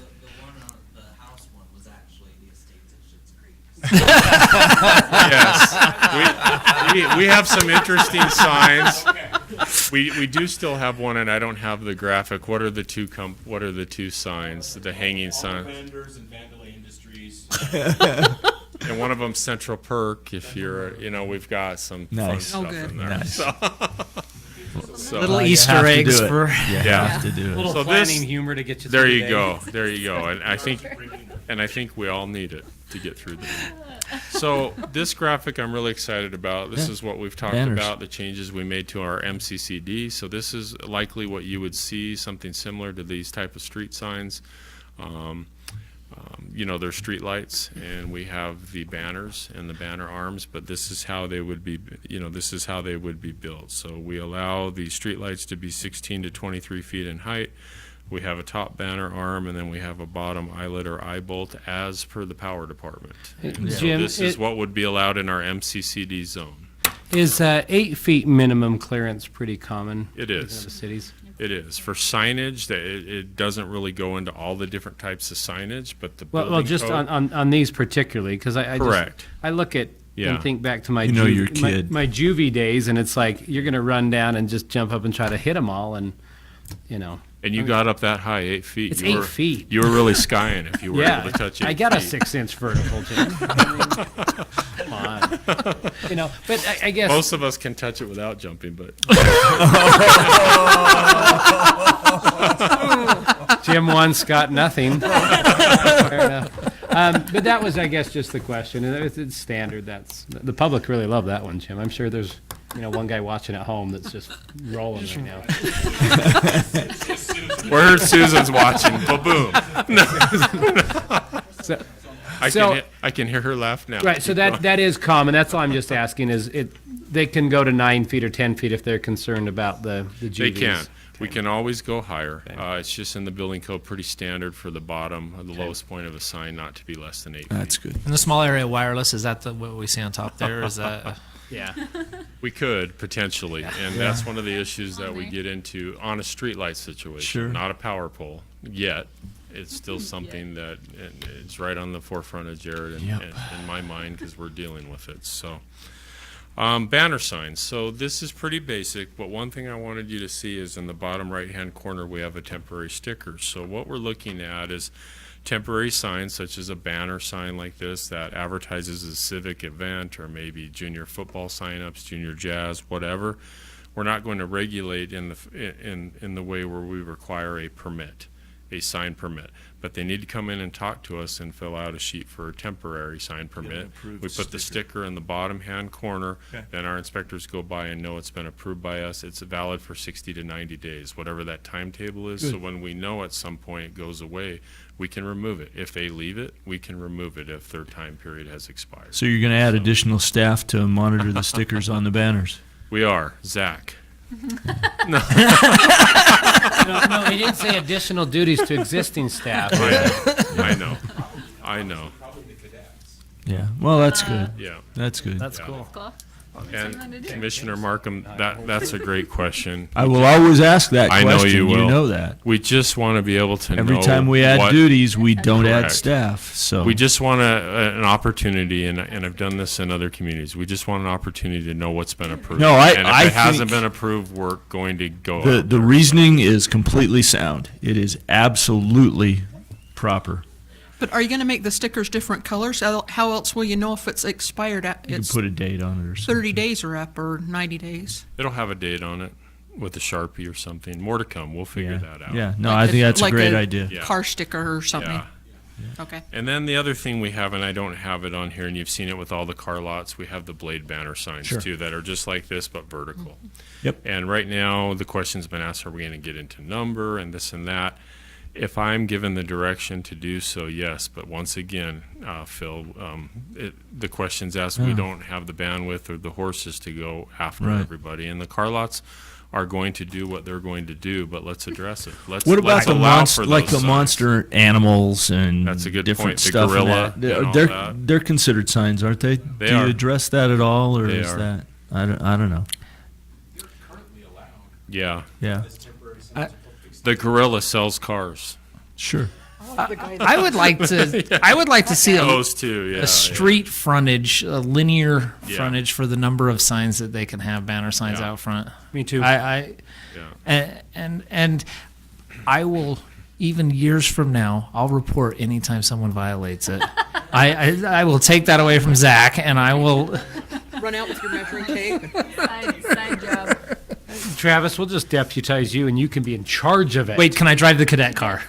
Yes. We have some interesting signs. We do still have one, and I don't have the graphic. What are the two signs? The hanging sign. Vendors and Vandalay Industries. And one of them Central Perk. If you're, we've got some Nice. fun Oh, stuff good. in there. Nice. So, Little You Easter have to eggs do it. for. You Yeah. have to do it. Little So planning humor to get you there through you the day. go. There you go. And I think we all need it to get through the day. So this graphic I'm really excited about. This Yeah. is what we've talked Banners. about, the changes we made to our MCCD. So this is likely what you would see, something similar to these type of street signs. They're street lights, and we have the banners and the banner arms, but this is how they would be, built. So we allow the street lights to be 16 to 23 feet in height. We have a top banner arm, and then we have a bottom eyelet or eye bolt as per the power department. And so Jim, this is what would be allowed in our MCCD zone. Is 8 feet minimum clearance pretty common? It in is. the cities? It is. For signage, it doesn't really go into all the different types of signage, but the Well, building just code- on these particularly, because I Correct. I look at Yeah. and think back to my your kid. my juvie days, and it's like you're going to run down and just jump up and try to hit them all, and And you got up that high, 8 feet. It's You 8 were- feet. You were really skying if you were yeah, able to touch 8 I got a feet. 6-inch vertical, Jim. Come on, but I guess Most of us can touch it without jumping, but Jim won, Scott nothing. Fair enough. But that was, I guess, just the question. And it's standard. That's the public really love that one, Jim. I'm sure there's one guy watching at home that's just rolling right now. where Susan's watching, ba-boom. So, I can hear her laugh now. right. So that is common. That's all I'm just asking. Is they can go to 9 feet or 10 feet if they're concerned about the They GVs. can. We can always go higher. It's just in the building code pretty standard for the bottom, the lowest point of a sign not to be less than 8 feet. That's good. And the small area wireless, is that what we see on top there? Is that? Yeah. We could, potentially, and Yeah. that's one of the issues that we get into on a streetlight situation. Sure. Not a power pole, yet. It's still something that, and it's right on the forefront of Jared and, Yep. and in my mind, because we're dealing with it, so. Banner signs. So this is pretty basic, but one thing I wanted you to see is in the bottom right-hand corner, we have a temporary sticker. So what we're looking at is temporary signs, such as a banner sign like this that advertises a civic event or maybe junior football signups, junior jazz, whatever. we're not going to regulate in the way where we require a permit, a sign permit. But they need to come in and talk to us and fill out a sheet for a temporary sign permit. approved We put the sticker in the bottom hand corner, Okay. then our inspectors go by and know it's been approved by us. It's valid for 60 to 90 days, whatever that timetable is. So Good. when we know at some point it goes away, we can remove it. If they leave it, we can remove it if their time period has expired. So you're going to add additional staff to monitor the stickers on the banners? We are, Zach. No, he didn't say additional duties to existing staff. I know. Yeah, well, that's good. Yeah. That's good. That's Yeah. cool. And Commissioner Markham, that's a great question. I will always ask that I question. know you will. know that. We just want to be able to know. Every time we add duties, we don't add Correct. staff, so. We just want an opportunity, and I've done this in other communities. We just want an opportunity to know what's been approved. No, and if I it hasn't think been approved, we're going to go. The reasoning is completely sound. It is absolutely proper. But are you going to make the stickers different colors? How else will you know if it's expired? You can It's put a date on it or something. 30 days are up or 90 days. It'll have a date on it with a Sharpie or something. More to come. We'll figure that out. Yeah, no, I think that's a Like great idea. Yeah. Car sticker or something. Yeah. Okay. And then the other thing we have, and I don't have it on here, and you've seen it with all the car lots, we have the blade banner signs Sure. too that are just like this but vertical. Yep. And right now the question's been asked: are we going to get into number and this and that? If I'm given the direction to do so, yes. But once again, Phil, the question's asked: we Yeah. don't have the bandwidth or the horses to go after Right. everybody, and the car lots are going to do what they're going to do. But let's address it. What about let's the allow monster, for like those the signs. monster animals and That's a good different point. The stuff? and gorilla that? and all They're that. they're considered signs, aren't they? They Do are. you address that at all, or They is are. that I don't know? Yeah. Yeah. The gorilla sells cars. Sure. I would like to. I would like to see Those two, yeah, a street frontage, a linear Yeah. frontage for the number of signs that they can have, banner signs Yeah. out front. Me too. I and I will, even years from now, I'll report anytime someone violates it. I will take that away from Zach, and I will. Run out with your measuring tape. Side job. Travis, we'll just deputize you, and you can be in charge of it. Wait, can I drive the cadet car?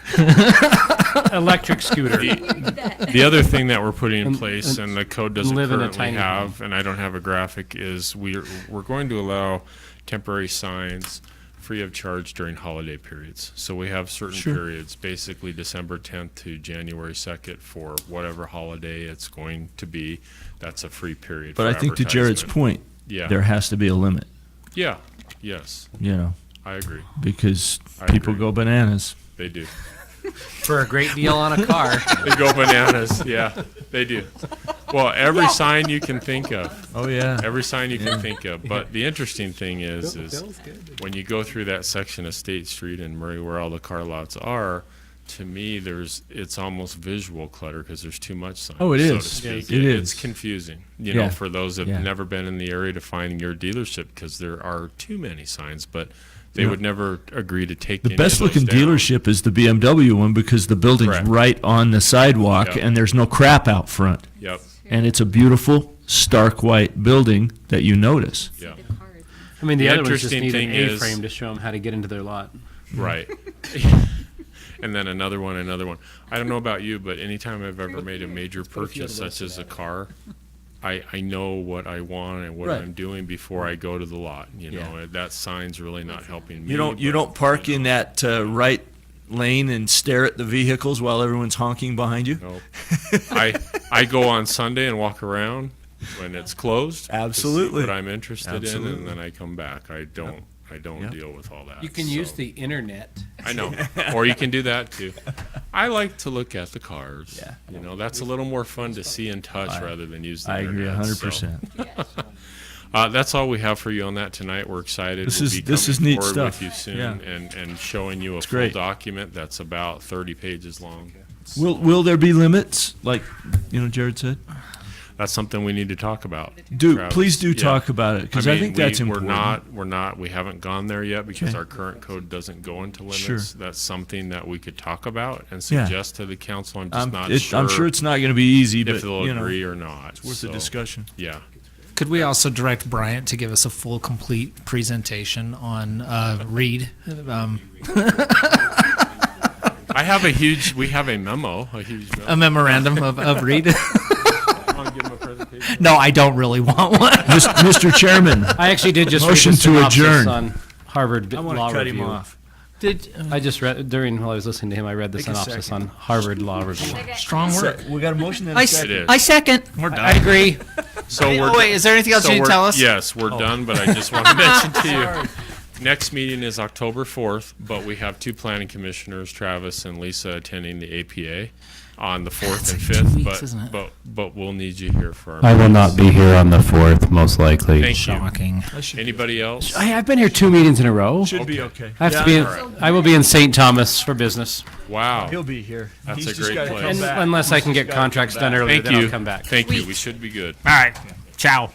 Electric scooter. The other thing that we're putting in place, and the code doesn't live in a currently tiny have, and I don't have a graphic, is we're going to allow temporary signs free of charge during holiday periods. So we have certain Sure. periods, basically December 10th to January 2nd, for whatever holiday it's going to be. That's a free period. But I for think to Jared's advertisement. point, Yeah. there has to be a limit. Yeah. Yes. You know, I agree. because I people agree. go bananas. They do. For a great deal on a car. They go bananas. Yeah, they do. Well, every sign you can think of. Oh yeah. Every sign you can think of. But the interesting thing is when you go through that section of State Street in Murray where all the car lots are, to me, it's almost visual clutter because there's too much sign. Oh, it so is. to speak. It It's is. confusing, you Yeah. know, for those that Yeah. have never been in the area to find your dealership because there are too many signs. But they Yeah. would never agree to take The any best of those looking down. dealership is the BMW one because the building's Correct. right on the sidewalk Yep. and there's no crap out front. Yep. And it's a beautiful, stark white building that you notice. Yeah. I mean, the The other ones just interesting need an thing is- A-frame to show them how to get into their lot. Right. And then another one. I don't know about you, but anytime I've ever made a major purchase, such as a car, I know what I want and what Right. I'm doing before I go to the lot. You know, that sign's really not helping me. You but, don't park in that right lane and stare at the vehicles while everyone's honking behind you. No. I go on Sunday and walk around when it's closed. to see Absolutely. what I'm interested in, Absolutely. and then I come back. I don't deal with all that. You can so. use the internet. I know, or you can do that too. I like to look at the cars. Yeah. You know, that's a little more fun to see and touch rather than use the I agree internet. 100%. So, that's all we have for you on that tonight. We're excited. This We'll is- be this is coming neat forward stuff. with you soon Yeah. and showing you a full great. document that's about 30 pages long. Will there be limits, like Jared said? That's something we need to talk about. Please do Yeah. talk about it because I mean, think that's we're important. we haven't gone there yet because Okay. our current code doesn't go into limits. Sure. That's something that we could talk about and Yeah. suggest to the council. I'm just not I'm sure. sure it's not going to be easy, but if they'll agree or not. it's worth a So, discussion. Yeah. Could we also direct Bryant to give us a full, complete presentation on Reed? I have we have a memo, a huge memo. A memorandum of Reed? Wanna give him a presentation? No, I don't really want one. Mr. Chairman. I actually did just Motion read the to synopsis adjourn. on Harvard I wanna Law cut him Review. off. I just read, while I was listening to him, I read the Take a synopsis second. on Harvard Law Review. Strong word. We got a motion and I a s- second. I second. We're done. I agree. So Oh, wait, is there anything else you need to we're- tell us? Yes, we're done, but I just want to mention to you, next meeting is October 4th, but we have two planning commissioners, Travis and Lisa, attending the APA on the 4th and 5th, weeks, isn't it? but we'll need you here for our I will meetings. not be here on the 4th, most likely. Thank Shocking. you. Anybody else? I've been here 2 meetings in a row. Should be okay. I have to be. I will be in St. Thomas for business. Wow. He'll be here. That's He's a just great gotta place. come And back. unless I can He's get just gotta contracts come done back. earlier, Thank then you. I'll come back. Thank you. We should be good. All right. Ciao.